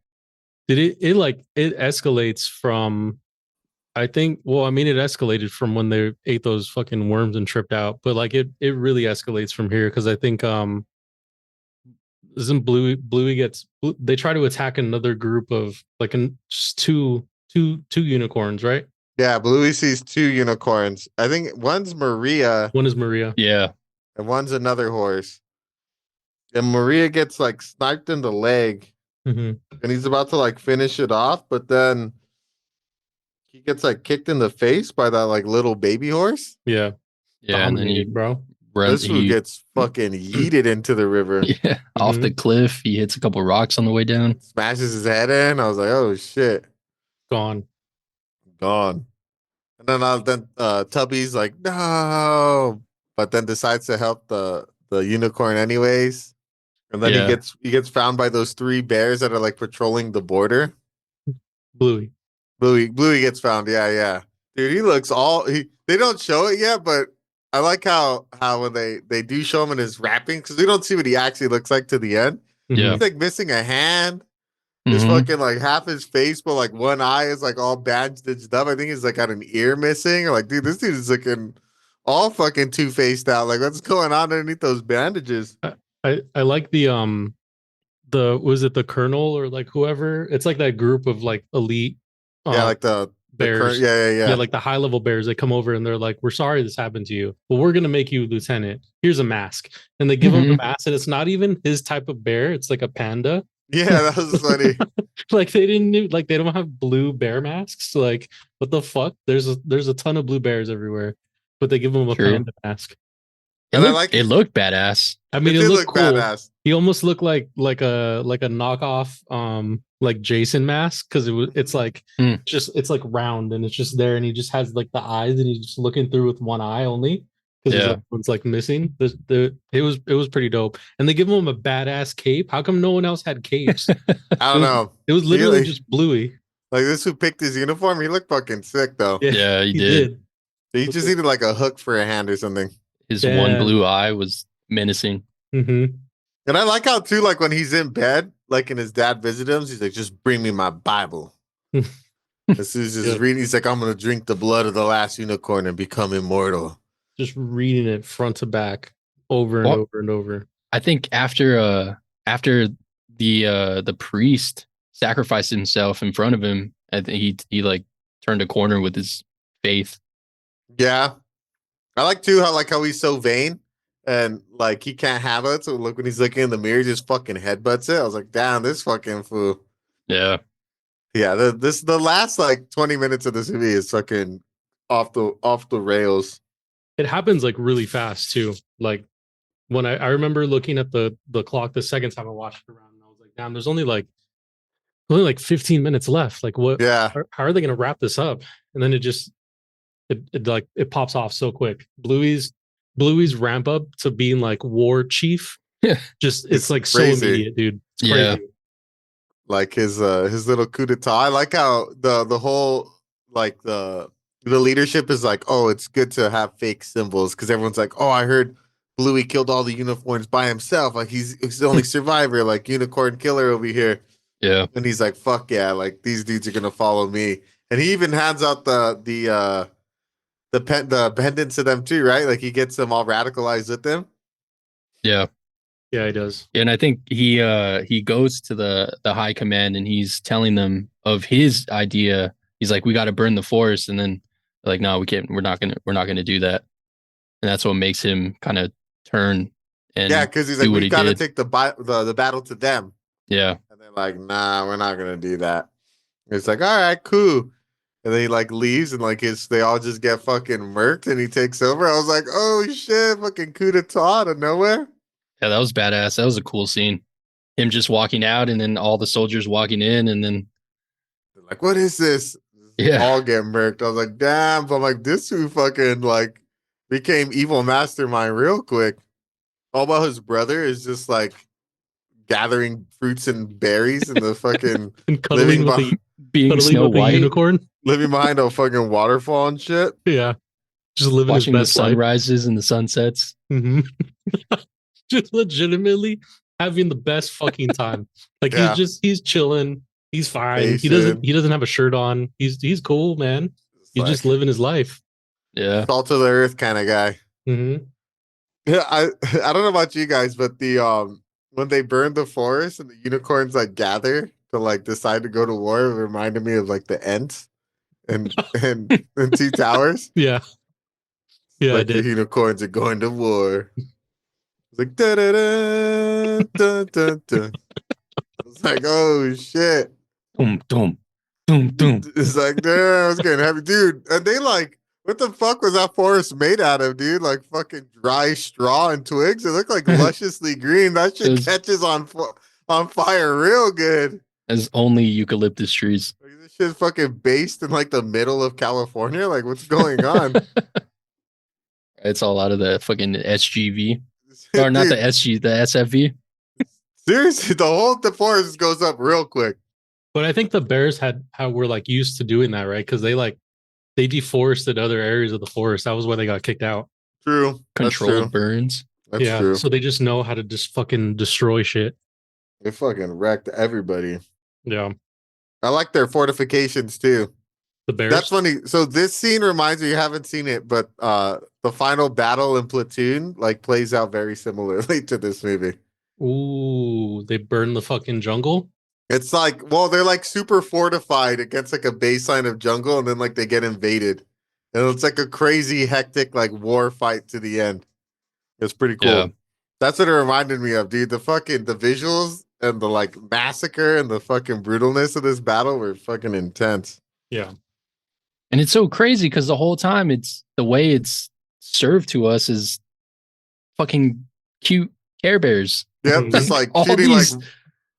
Did it escalates from I think well, I mean it escalated from when they ate those fucking worms and tripped out, but like it really escalates from here because I think isn't Bluey gets they try to attack another group of like just two unicorns, right? Yeah, Bluey sees two unicorns. I think one's Maria One is Maria. Yeah. and one's another horse. And Maria gets like sniped in the leg Mhm. and he's about to like finish it off, but then he gets like kicked in the face by that like little baby horse. Yeah. Yeah. And then Dominated, bro. This fool gets fucking yeeted into the river. yeah, off the cliff. He hits a couple rocks on the way down. Smashes his head in. I was like, oh shit. Gone. Gone. And then Tubby's like, no, but then decides to help the unicorn anyways. And then Yeah. he gets found by those three bears that are like patrolling the border. Bluey. Bluey gets found. Yeah. Dude, he looks they don't show it yet, but I like how when they do show him in his wrapping, because we don't see what he actually looks like to the end. Yeah. He's like missing a hand. There's Mhm. fucking like half his face, but like one eye is like all bandaged up. I think he's like got an ear missing. Like, dude, this dude is looking all fucking two-faced out. Like, what's going on underneath those bandages? I like the was it the colonel or like whoever? It's like that group of like elite Yeah, um like the current. bears. Yeah. Yeah, like the high level bears. They come over and they're like, "We're sorry this happened to you, but we're gonna make you lieutenant. Here's a mask." And they give him the Mhm. mask, and it's not even his type of bear. It's like a panda. Yeah, that was funny. Like they didn't like they don't have blue bear masks. Like what the fuck? There's a ton of blue bears everywhere, but they give him a True. panda mask. It And I looked like it looked badass. I mean, it it did looked look cool. badass. He almost looked like a knockoff like Jason mask because it's like Mm. it's like round and it's just there and he just has like the eyes and he's just looking through with one eye only because his Yeah. other one's like missing. It was pretty dope. And they give him a badass cape. How come no one else had capes? I don't know. It was He, literally like, just Bluey. like this who picked his uniform. He looked fucking sick though. Yeah, he did. He just needed like a hook for a hand or something. His Yeah. one blue eye was menacing. Mm-hmm. And I like how too, like when he's in bed, like and his dad visits him, he's like, "Just bring me my Bible." As soon as he's Yeah. reading, he's like, "I'm gonna drink the blood of the last unicorn and become immortal." Just reading it front to back over and Well- over and over. I think after the priest sacrificed himself in front of him, I think he like turned a corner with his faith. Yeah, I like too how he's so vain and like he can't have it. So look, when he's looking in the mirror, he just fucking headbutts it. I was like, "Damn, this fucking fool." Yeah. Yeah, the last like 20 minutes of this movie is fucking off the rails. It happens like really fast too. Like when I remember looking at the clock the second time I watched it around and I was like, damn, there's only like 15 minutes left. Like what Yeah, how are they gonna wrap this up? And then it pops off so quick. Bluey's ramp up to being like war chief. Just it's It's like crazy. so immediate, dude. It's Yeah. crazy. like his little coup d'etat. I like how the whole like the leadership is like, oh, it's good to have fake symbols because everyone's like, oh, I heard Bluey killed all the unicorns by himself. Like he's the only survivor, like unicorn killer over here. Yeah. And he's like, fuck yeah, like these dudes are gonna follow me. And he even hands out the pendants to them too, right? Like he gets them all radicalized with them. Yeah. Yeah, he does. And I think he goes to the high command and he's telling them of his idea. He's like, we got to burn the forest, and then they're like, no, we can't. We're not gonna do that. And that's what makes him kind of turn and Yeah, because he's do like, what we he gotta did. take the battle to them. Yeah. And they're like, nah, we're not gonna do that. It's like, all right, cool. And then he like leaves and like they all just get fucking murked and he takes over. I was like, oh shit, fucking coup d'etat out of nowhere. Yeah, that was badass. That was a cool scene. Him just walking out and then all the soldiers walking in and then They're like, what is this? Yeah. All get murked. I was like, damn, but I'm like, this who fucking like became evil mastermind real quick. All about his brother is just like gathering fruits and berries in the fucking And cuddling with beh- the being cuddling Snow with the White, unicorn. living behind a fucking waterfall and shit. Yeah. Just living watching his the best life. sunrises and the sunsets. Mhm. Just legitimately having the best fucking time. Like Yeah. he's chilling. He's fine. He doesn't have a shirt on. He's cool, man. He's Like, just living his life. Yeah. salt of the earth kind of guy. Mm-hmm. Yeah, I don't know about you guys, but the when they burn the forest and the unicorns like gather to like decide to go to war, it reminded me of like the Ents and and Two Towers. Yeah. Yeah, I Like the did. unicorns are going to war. It's like da da da da da da. It's like, oh shit. Boom, boom, boom, boom. It's like, damn, it's getting heavy, dude. And they like, what the fuck was that forest made out of, dude? Like fucking dry straw and twigs. It looked like lusciously green. That shit catches on fire real good. As only eucalyptus trees. Like, this shit's fucking based in like the middle of California. Like, what's going on? It's all out of the fucking SGV. Or not Dude, the SG, the SFV. seriously, the forest goes up real quick. But I think the Bears were like used to doing that, right? Because they deforested other areas of the forest. That was why they got kicked out. True. That's Controlled true. burns. That's yeah. true. So they just know how to just fucking destroy shit. They fucking wrecked everybody. Yeah. I like their fortifications too. The Bears. That's funny. So this scene reminds me, you haven't seen it, but the final battle in Platoon like plays out very similarly to this movie. Ooh, they burn the fucking jungle. It's like, well, they're like super fortified against like a baseline of jungle, and then like they get invaded. And it's like a crazy, hectic, like war fight to the end. It's pretty cool. Yeah. That's what it reminded me of, dude. The visuals and the like massacre and the fucking brutalness of this battle were fucking intense. Yeah. And it's so crazy because the whole time it's the way it's served to us is fucking cute Care Bears. Yep, just like all shooting these- like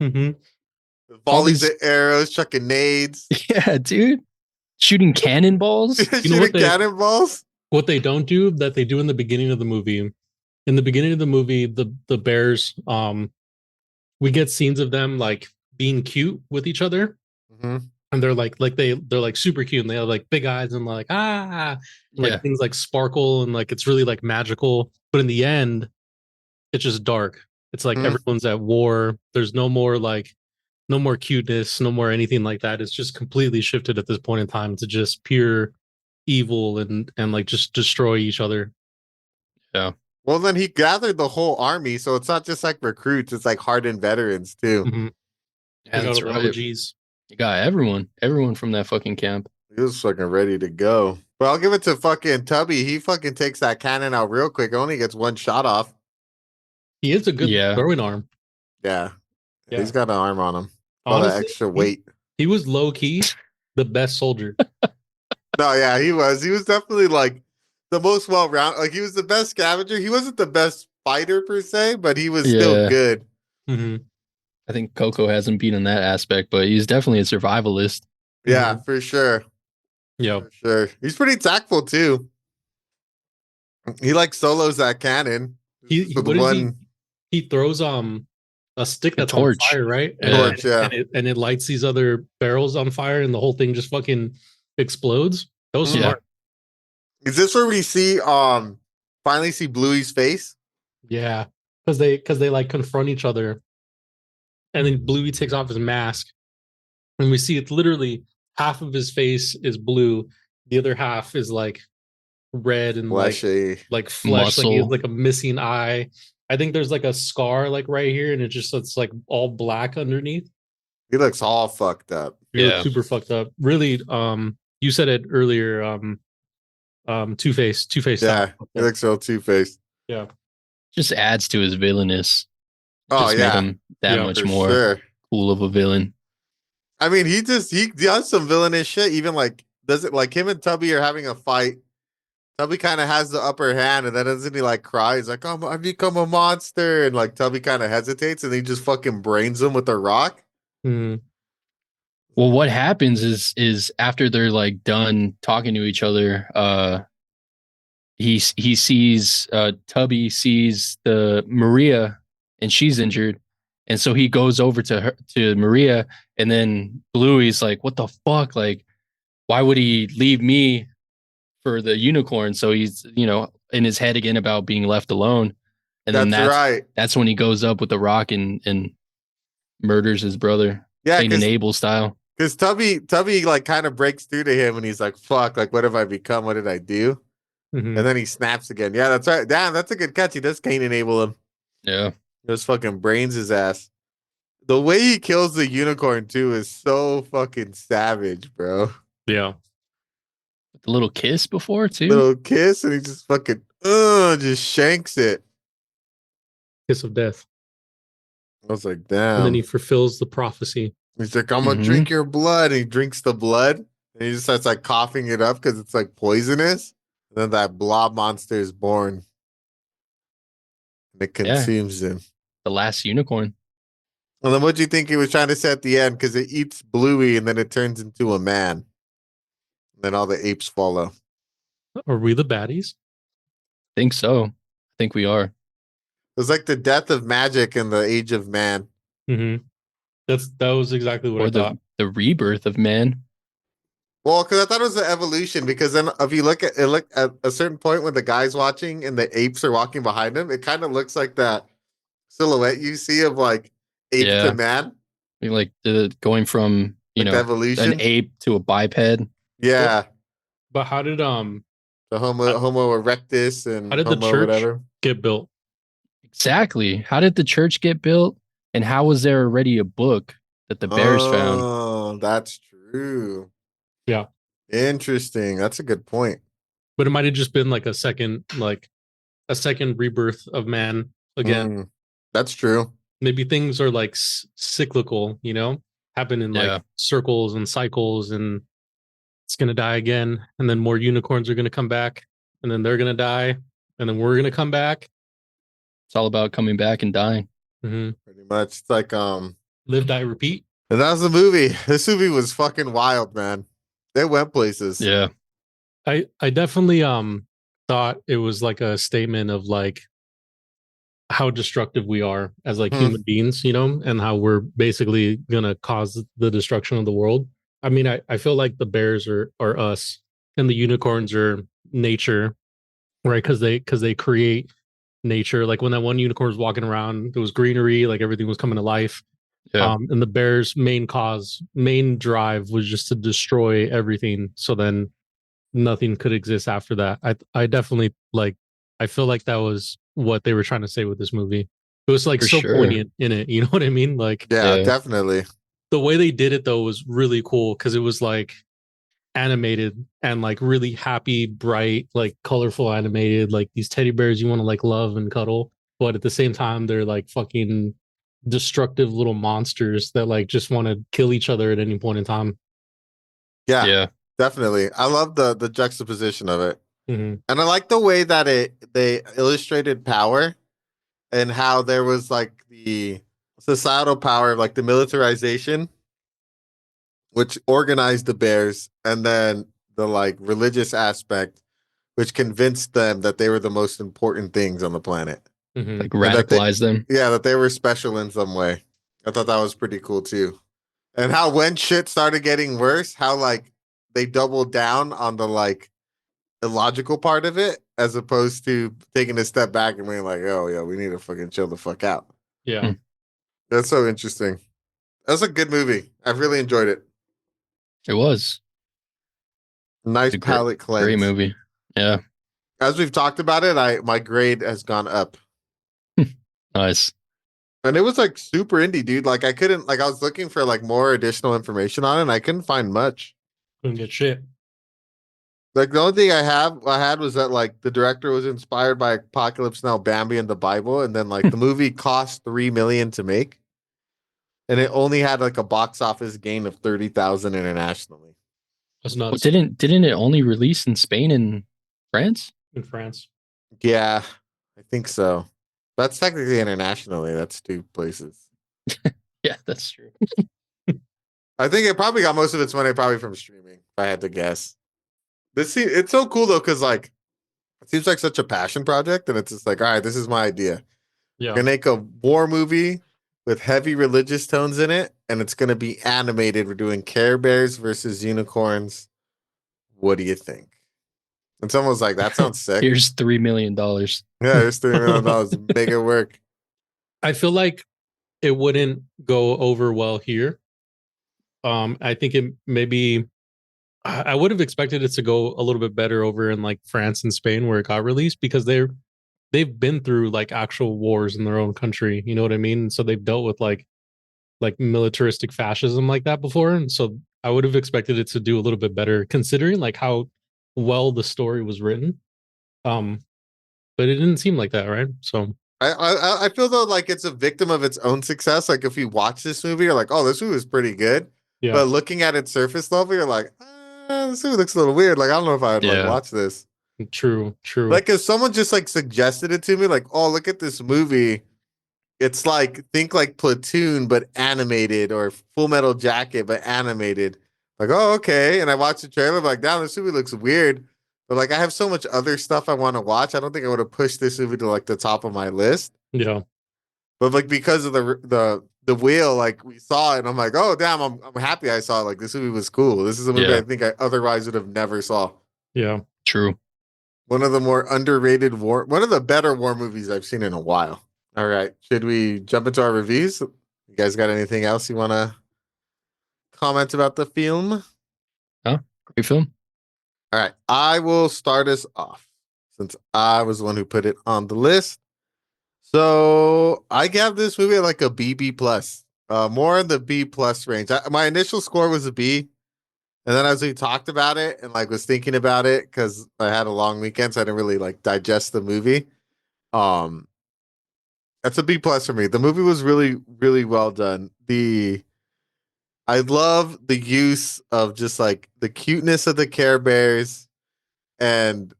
Mm-hmm. volleys these- of arrows, chucking nades, Yeah, dude. Shooting cannonballs. shooting what they- cannonballs. What they don't do that they do in the beginning of the movie. In the beginning of the movie, the bears, we get scenes of them like being cute with each other. Mhm. And they're like super cute and they have like big eyes and like like Yeah. things like sparkle and like it's really like magical. But in the end, it's just dark. It's like Mhm. everyone's at war. There's no more cuteness, no more anything like that. It's just completely shifted at this point in time to just pure evil and like just destroy each other. Well, then he gathered the whole army, so it's not just like recruits; it's like hardened veterans too. Mhm. Yeah, They got that's all the right. OGs. You got everyone from that fucking camp. He was fucking ready to go. But I'll give it to fucking Tubby. He fucking takes that cannon out real quick. Only gets one shot off. He is a good Yeah. throwing arm. Yeah, Yeah. he's got an arm on him. All that Honestly, extra weight. he was low key the best soldier. No, yeah, he was. He was definitely like the most well rounded. Like he was the best scavenger. He wasn't the best fighter per se, but he was still Yeah. good. Mhm. I think Coco hasn't beaten that aspect, but he's definitely a survivalist. Yeah, for sure. Yeah. For sure. He's pretty tactful too. He like solos that cannon. He with what is he? one He throws a stick A that's torch. on fire, right? Yeah. torch, yeah. And it lights these other barrels on fire, and the whole thing just fucking explodes. That was Mhm. smart. Is this where we see finally see Bluey's face? Yeah, because they like confront each other, and then Bluey takes off his mask, and we see it's literally half of his face is blue, the other half is like red and Fleshy. like flesh, like he has Muscle. like a missing eye. I think there's like a scar like right here, and it's like all black underneath. He looks all fucked up. He looks Yeah. super fucked up. Really, you said it earlier. Two-Face. Yeah, he looks so two-faced. Just adds to his villainous. Oh Just make yeah, him that Yeah, much for more sure. cool of a villain. I mean, he does some villainous shit. Even like does it like him and Tubby are having a fight. Tubby kind of has the upper hand, and then doesn't he like cry? He's like, "Oh, I've become a monster," and like Tubby kind of hesitates, and he just fucking brains him with a rock. Mhm. Well, what happens is after they're like done talking to each other, he sees Tubby sees the Maria and she's injured, and so he goes over to Maria, and then Bluey's like, "What the fuck? Like, why would he leave me for the unicorn?" So he's in his head again about being left alone, and then That's right. that's when he goes up with the rock and murders his brother, Yeah, Cain and Abel style. because Tubby like kind of breaks through to him, and he's like, "Fuck! Like, what have I become? What did I do?" Mhm. And then he snaps again. Yeah, that's right. Damn, that's a good catch. He does Cain enable him. Yeah. Just fucking brains his ass. The way he kills the unicorn too is so fucking savage, bro. Yeah. The little kiss before too. Little kiss, and he just fucking just shanks it. Kiss of death. I was like, And damn. then he fulfills the prophecy. He's like, I'm gonna Mhm. drink your blood. And he drinks the blood, and he just starts like coughing it up because it's like poisonous. And then that blob monster is born, and it consumes him. The last unicorn. And then what do you think he was trying to say at the end? Because it eats Bluey, and then it turns into a man. And then all the apes follow. Are we the baddies? Think so. I think we are. It was like the death of magic in the age of man. Mm-hmm. That was exactly what Or I thought. the rebirth of man. Well, because I thought it was the evolution. Because then, if you look at a certain point when the guy's watching and the apes are walking behind him, it kind of looks like that silhouette you see of like ape Yeah. to man, I mean, like the going from like the evolution. an ape to a biped. Yeah, But how did the Homo erectus and How did the Homo church- whatever. get built? Exactly. How did the church get built? And how was there already a book that the bears found? Oh, that's true. Yeah. Interesting. That's a good point. But it might have just been like a second rebirth of man again. That's true. Maybe things are like cyclical, happen in like Yeah. circles and cycles, and it's gonna die again, and then more unicorns are gonna come back, and then they're gonna die, and then we're gonna come back. It's all about coming back and dying. Mm-hmm. Pretty much. It's like Live, die, repeat. and that was the movie. This movie was fucking wild, man. They went places. Yeah. I definitely thought it was like a statement of like how destructive we are as like human beings, and how we're basically gonna cause the destruction of the world. I mean, I feel like the bears are us, and the unicorns are nature, right? Because they create nature. Like when that one unicorn was walking around, there was greenery, like everything was coming to life. Yeah. And the bears' main drive was just to destroy everything. So then nothing could exist after that. I definitely I feel like that was what they were trying to say with this movie. It was like For so sure. poignant in it, you know what I mean? Like Yeah, definitely. the way they did it though was really cool because it was like animated and like really happy, bright, like colorful animated, like these teddy bears you want to like love and cuddle, but at the same time they're like fucking destructive little monsters that like just want to kill each other at any point in time. Yeah. Definitely. I love the juxtaposition of it. Mm-hmm. And I like the way that they illustrated power and how there was like the societal power of like the militarization, which organized the bears, and then the like religious aspect, which convinced them that they were the most important things on the planet. Mm-hmm. Like radicalize them. Yeah, that they were special in some way. I thought that was pretty cool too. And how when shit started getting worse, how like they doubled down on the like illogical part of it as opposed to taking a step back and being like, oh yeah, we need to fucking chill the fuck out. Yeah. That's so interesting. That's a good movie. I've really enjoyed it. It was Nice a palate cleanse. great movie. Yeah. As we've talked about it, my grade has gone up. Nice. And it was like super indie, dude. Like I was looking for like more additional information on it and I couldn't find much. Couldn't get shit. Like the only thing I had was that like the director was inspired by Apocalypse Now, Bambi, and the Bible, and then like the movie cost $3 million to make, and it only had like a box office gain of 30,000 internationally. That's nuts. Well, didn't it only release in Spain and France? In France. Yeah, I think so. That's technically internationally. That's two places. Yeah, that's true. I think it probably got most of its money probably from streaming, if I had to guess. It's so cool though, because like it seems like such a passion project, and it's just like, all right, this is my idea. Yeah. We're gonna make a war movie with heavy religious tones in it, and it's gonna be animated. We're doing Care Bears versus unicorns. What do you think? And someone was like, that sounds sick. Here's $3 million. Yeah, here's $3 million. Make it work. I feel like it wouldn't go over well here. I think it maybe I would have expected it to go a little bit better over in like France and Spain where it got released because they've been through like actual wars in their own country. You know what I mean? So they've dealt with like militaristic fascism like that before. And so I would have expected it to do a little bit better considering like how well the story was written. But it didn't seem like that, right? So I feel though like it's a victim of its own success. Like if you watch this movie, you're like, oh, this movie is pretty good. yeah. But looking at its surface level, you're like, this movie looks a little weird. Like I don't know if I would like watch this. True. Like if someone just like suggested it to me, like, oh, look at this movie. It's like think like Platoon but animated, or Full Metal Jacket but animated. Like, oh, okay. And I watched the trailer, I'm like, damn, this movie looks weird. But like I have so much other stuff I want to watch. I don't think I would have pushed this movie to like the top of my list. Yeah. But like because of the wheel, like we saw it, and I'm like, oh damn, I'm happy I saw it. Like this movie was cool. This is a movie I think I otherwise would have never saw. Yeah. True. One of the more underrated one of the better war movies I've seen in a while. All right. Should we jump into our reviews? You guys got anything else you want to comment about the film? Huh? Great film. All right. I will start us off since I was the one who put it on the list. So I gave this movie like a BB plus, more in the B plus range. My initial score was a B, and then as we talked about it and like was thinking about it because I had a long weekend, so I didn't really like digest the movie. Um, that's a B plus for me. The movie was really, really well done. I love the use of just like the cuteness of the Care Bears and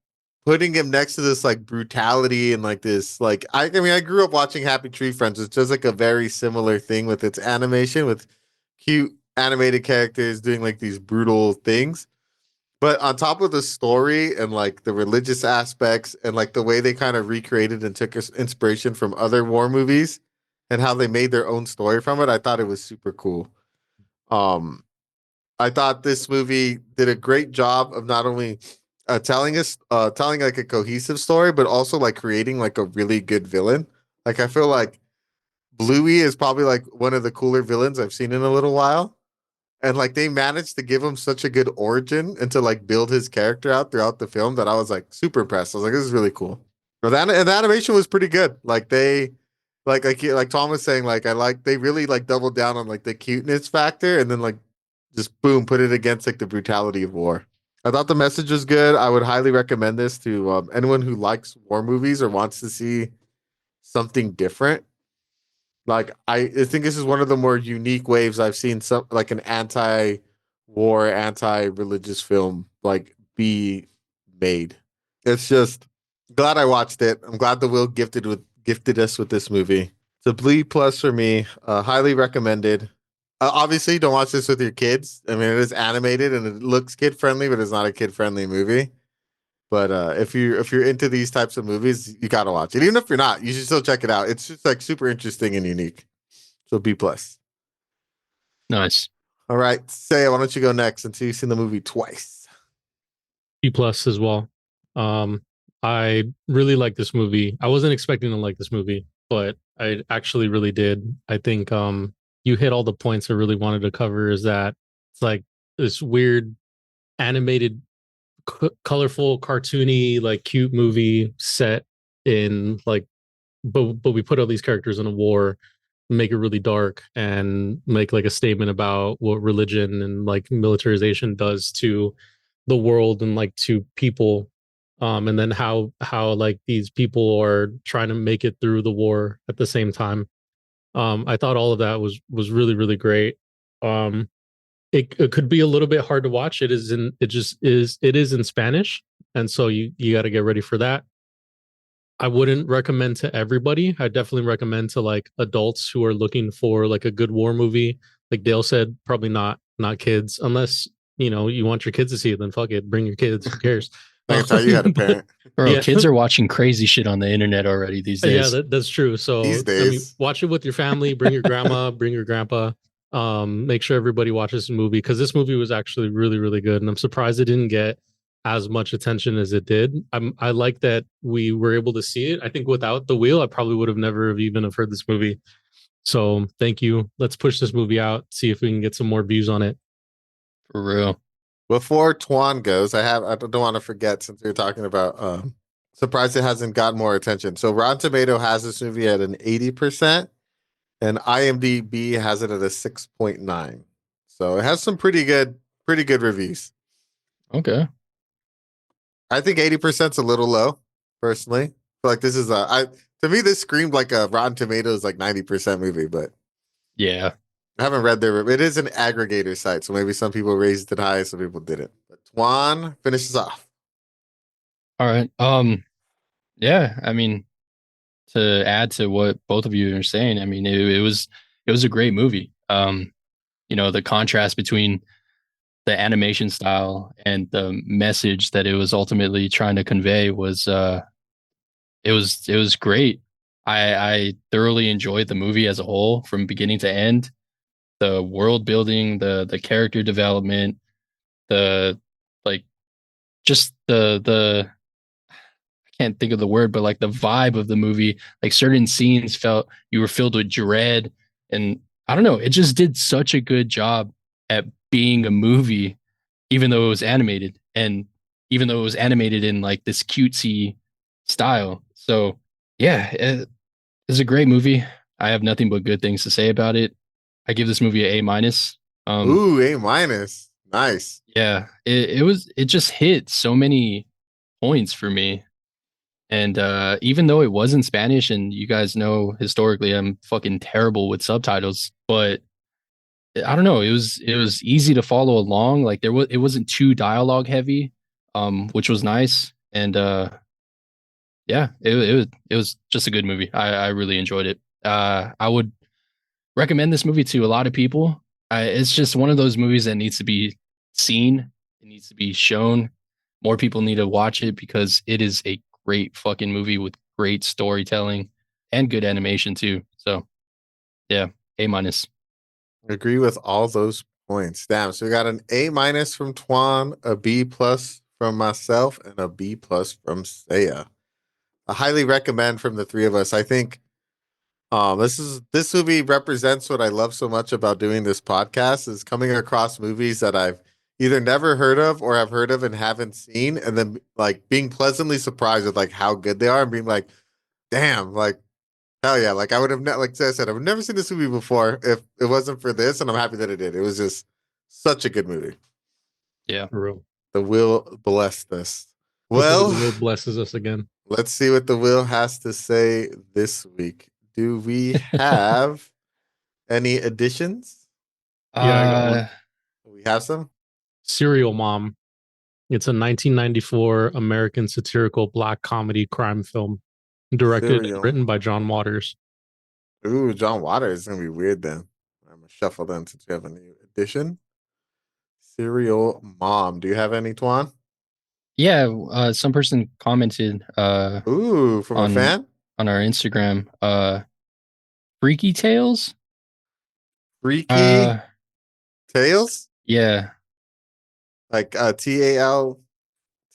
putting him next to this like brutality and like this like I mean I grew up watching Happy Tree Friends. It's just like a very similar thing with its animation with cute animated characters doing like these brutal things. But on top of the story and like the religious aspects and like the way they kind of recreated and took inspiration from other war movies and how they made their own story from it, I thought it was super cool. Um, I thought this movie did a great job of not only telling like a cohesive story, but also like creating like a really good villain. Like I feel like Bluey is probably like one of the cooler villains I've seen in a little while. And like they managed to give him such a good origin and to like build his character out throughout the film that I was like super impressed. I was like, this is really cool. But and the animation was pretty good. Like they like Tom was saying, like I like they really like doubled down on like the cuteness factor and then like just boom, put it against like the brutality of war. I thought the message was good. I would highly recommend this to anyone who likes war movies or wants to see something different. Like I think this is one of the more unique waves I've seen some like an anti-war, anti-religious film like be made. It's just glad I watched it. I'm glad the Will gifted us with this movie. It's a B plus for me. Highly recommended. Obviously, don't watch this with your kids. I mean, it is animated and it looks kid friendly, but it's not a kid friendly movie. But if you're into these types of movies, you gotta watch it. Even if you're not, you should still check it out. It's just like super interesting and unique. So B plus. Nice. All right, Say, why don't you go next since you've seen the movie twice? B plus as well. I really like this movie. I wasn't expecting to like this movie, but I actually really did. I think you hit all the points I really wanted to cover. Is that it's like this weird animated, colorful, cartoony, like cute movie set in like, but we put all these characters in a war, make it really dark, and make like a statement about what religion and like militarization does to the world and like to people, and then how like these people are trying to make it through the war at the same time. I thought all of that was really really great. um it could be a little bit hard to watch. It is in Spanish, and so you got to get ready for that. I wouldn't recommend to everybody. I definitely recommend to like adults who are looking for like a good war movie. Like Dale said, probably not kids, unless you want your kids to see it. Then fuck it, bring your kids. Who cares? I can tell you had a But, parent Bro, yeah, kids are watching crazy shit on the internet already these yeah, days. that's true. these So I mean, days. watch it with your family. Bring your grandma, bring your grandpa. Make sure everybody watches the movie because this movie was actually really really good, and I'm surprised it didn't get as much attention as it did. I like that we were able to see it. I think without the wheel, I probably would have never have even have heard this movie. So thank you. Let's push this movie out. See if we can get some more views on it. For real. Before Twan goes, I don't want to forget since we were talking about surprised it hasn't gotten more attention. So Rotten Tomato has this movie at an 80%, and IMDb has it at a 6.9. So it has some pretty good reviews. Okay. I think 80% is a little low, personally. I feel like this is to me this screamed like a Rotten Tomatoes like 90% movie, but Yeah. I haven't read their it is an aggregator site, so maybe some people raised it high, some people didn't. But Twan finishes off. All right. Yeah, I mean, to add to what both of you are saying, I mean, it was a great movie. The contrast between the animation style and the message that it was ultimately trying to convey was it was great. I thoroughly enjoyed the movie as a whole from beginning to end. The world building, the character development, the like just the I can't think of the word, but like the vibe of the movie, like certain scenes felt you were filled with dread. And I don't know, it just did such a good job at being a movie, even though it was animated and even though it was animated in like this cutesy style. So yeah, It's a great movie. I have nothing but good things to say about it. I give this movie an A minus. Ooh, A minus. Nice. Yeah, it just hit so many points for me. And even though it was in Spanish, and you guys know historically I'm fucking terrible with subtitles, but I don't know, it was easy to follow along. Like it wasn't too dialogue heavy, which was nice. And yeah, it was just a good movie. I really enjoyed it. I would recommend this movie to a lot of people. It's just one of those movies that needs to be seen. It needs to be shown. More people need to watch it because it is a great fucking movie with great storytelling and good animation too. So yeah, A minus. Agree with all those points. Damn. So we got an A minus from Twan, a B plus from myself, and a B plus from Saya. I highly recommend from the three of us. I think this movie represents what I love so much about doing this podcast is coming across movies that I've either never heard of or have heard of and haven't seen, and then like being pleasantly surprised with like how good they are and being like, damn, like hell yeah, like I would have like I said, I've never seen this movie before if it wasn't for this, and I'm happy that it did. It was just such a good movie. Yeah. For real. The will blessed us. Hopefully the Well, will blesses us again. let's see what the will has to say this week. Do we have any additions? Yeah, I got one. We have some. Serial Mom. It's a 1994 American satirical black comedy crime film, directed Serial. and written by John Waters. Ooh, John Waters is gonna be weird then. I'm gonna shuffle them since we have a new addition. Serial Mom. Do you have any, Twan? Yeah, some person commented Ooh, from a fan? on our Instagram. Freaky Tales? Freaky Uh Tales? yeah, Like TAL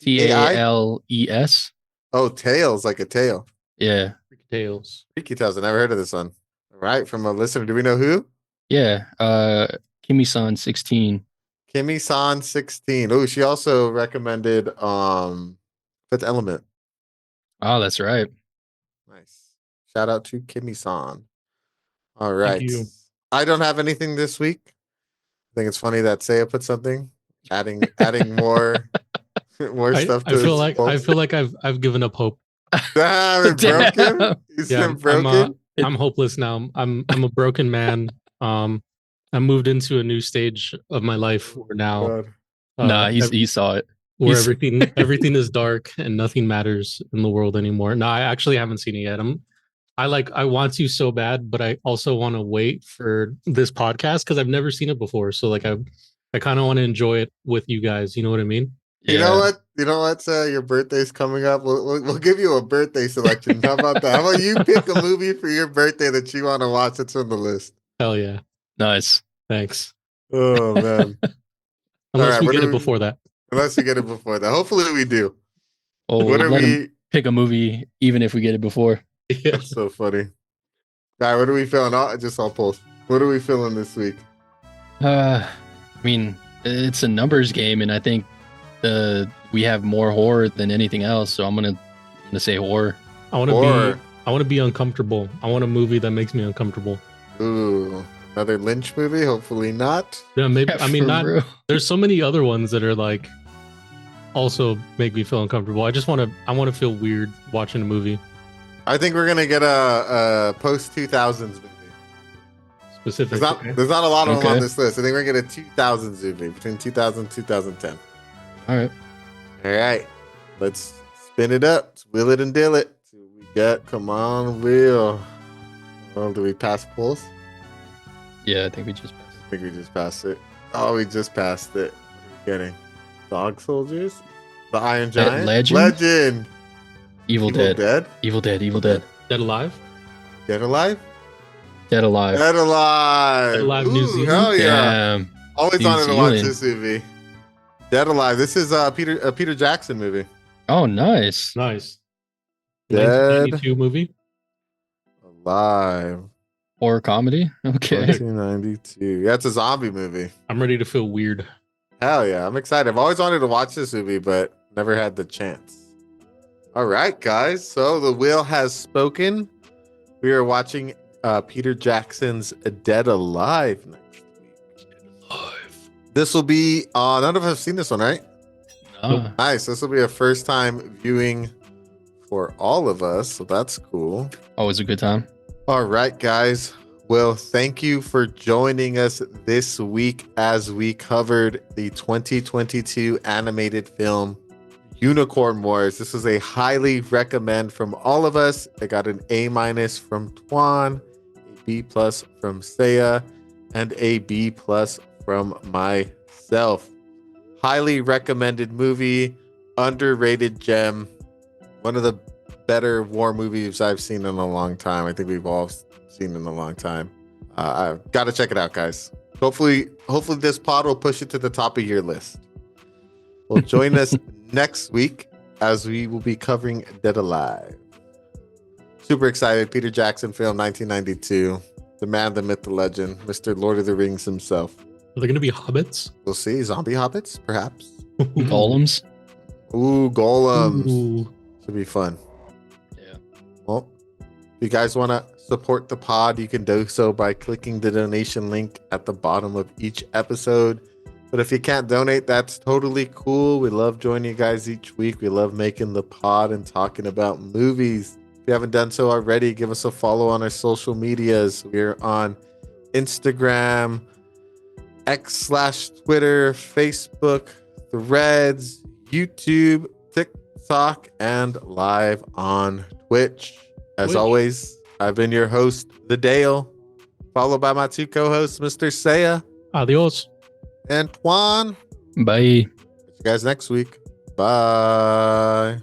Tales. Oh, tails, like a tail. Yeah. Freaky Tales. Freaky Tales. I never heard of this one. All right, from a listener. Do we know who? Yeah. Kimi-san 16. Kimmy-san 16. Oh, she also recommended Fifth Element. Oh, that's right. Nice. Shout out to Kimmy-san. All right. Thank you. I don't have anything this week. I think it's funny that Saya put something, adding more more stuff to I feel his like I've given up hope. Damn, it Damn. broken. He's Yeah, been broken. I'm hopeless now. I'm a broken man. I moved into a new stage of my life where now God. Nah, he saw it. where he's- everything is dark and nothing matters in the world anymore. No, I actually haven't seen it yet. I want to so bad, but I also want to wait for this podcast because I've never seen it before. So like I kind of want to enjoy it with you guys. You know what I mean? You know what? You know what? Your birthday's coming up. We'll give you a birthday selection. How about that? How about you pick a movie for your birthday that you want to watch that's on the list? Hell yeah. Nice. Thanks. Oh man. Unless right, we what get do it we- before that. Unless you get it before that. Hopefully we do. Oh, What are let him we? pick a movie even if we get it before. Yeah. That's so funny. All right, what are we feeling? I'll post. What are we feeling this week? I mean, it's a numbers game, and I think we have more horror than anything else. So I'm gonna say horror. I want to be uncomfortable. I want a movie that makes me uncomfortable. Ooh, another Lynch movie? Hopefully not. Yeah, maybe. I mean, For not. real. There's so many other ones that are like also make me feel uncomfortable. I want to feel weird watching a movie. I think we're gonna get a post 2000s movie. Specific. There's not a lot of them on Okay. this list. I think we're gonna get a 2000s movie between 2000 and 2010. All right. All right, let's spin it up. Let's wheel it and deal it. See what we got. Come on, wheel. Oh, do we pass polls? Yeah, I think we just passed. I think we just passed it. Oh, we just passed it. What are we getting? Dog Soldiers? The Iron Giant? Legend? Evil Dead. Dead? Evil Dead. Evil Dead. Dead Alive. Dead Alive? Dead Alive. Dead Alive. Dead Alive, New Ooh, Zealand? hell yeah. Damn. Always New wanted to watch Zealand. this movie. Dead Alive. This is a Peter Jackson movie. Oh, nice. Nice. Dead 1992 movie. Alive. Horror comedy. Okay. 1992. Yeah, it's a zombie movie. I'm ready to feel weird. Hell yeah. I'm excited. I've always wanted to watch this movie, but never had the chance. All right, guys. So the wheel has spoken. We are watching Peter Jackson's Dead Alive next week. This will be none of us have seen this one, right? Ah, Nice. This will be a first time viewing for all of us, so that's cool. always a good time. All right, guys. Well, thank you for joining us this week as we covered the 2022 animated film Unicorn Wars. This is a highly recommend from all of us. I got an A- from Twan, a B+ from Saya, and a B+ from myself. Highly recommended movie, underrated gem, one of the better war movies I've seen in a long time. I think we've all seen in a long time. I've got to check it out, guys. Hopefully this pod will push it to the top of your list. Well, join us next week as we will be covering Dead Alive. Super excited. Peter Jackson film, 1992. The man, the myth, the legend, Mr. Lord of the Rings himself. Are they going to be hobbits? We'll see. Zombie hobbits, perhaps. Golems. Ooh, golems. Ooh. Should be fun. Yeah. Well, if you guys want to support the pod, you can do so by clicking the donation link at the bottom of each episode. But if you can't donate, that's totally cool. We love joining you guys each week. We love making the pod and talking about movies. If you haven't done so already, give us a follow on our social medias. We're on Instagram, X/Twitter, Facebook, Threads, YouTube, TikTok, and live on Twitch. As always, I've been your host, The Dale, followed by my two co-hosts, Mr. Saya Adios. and Twan. Bye. See you guys next week. Bye.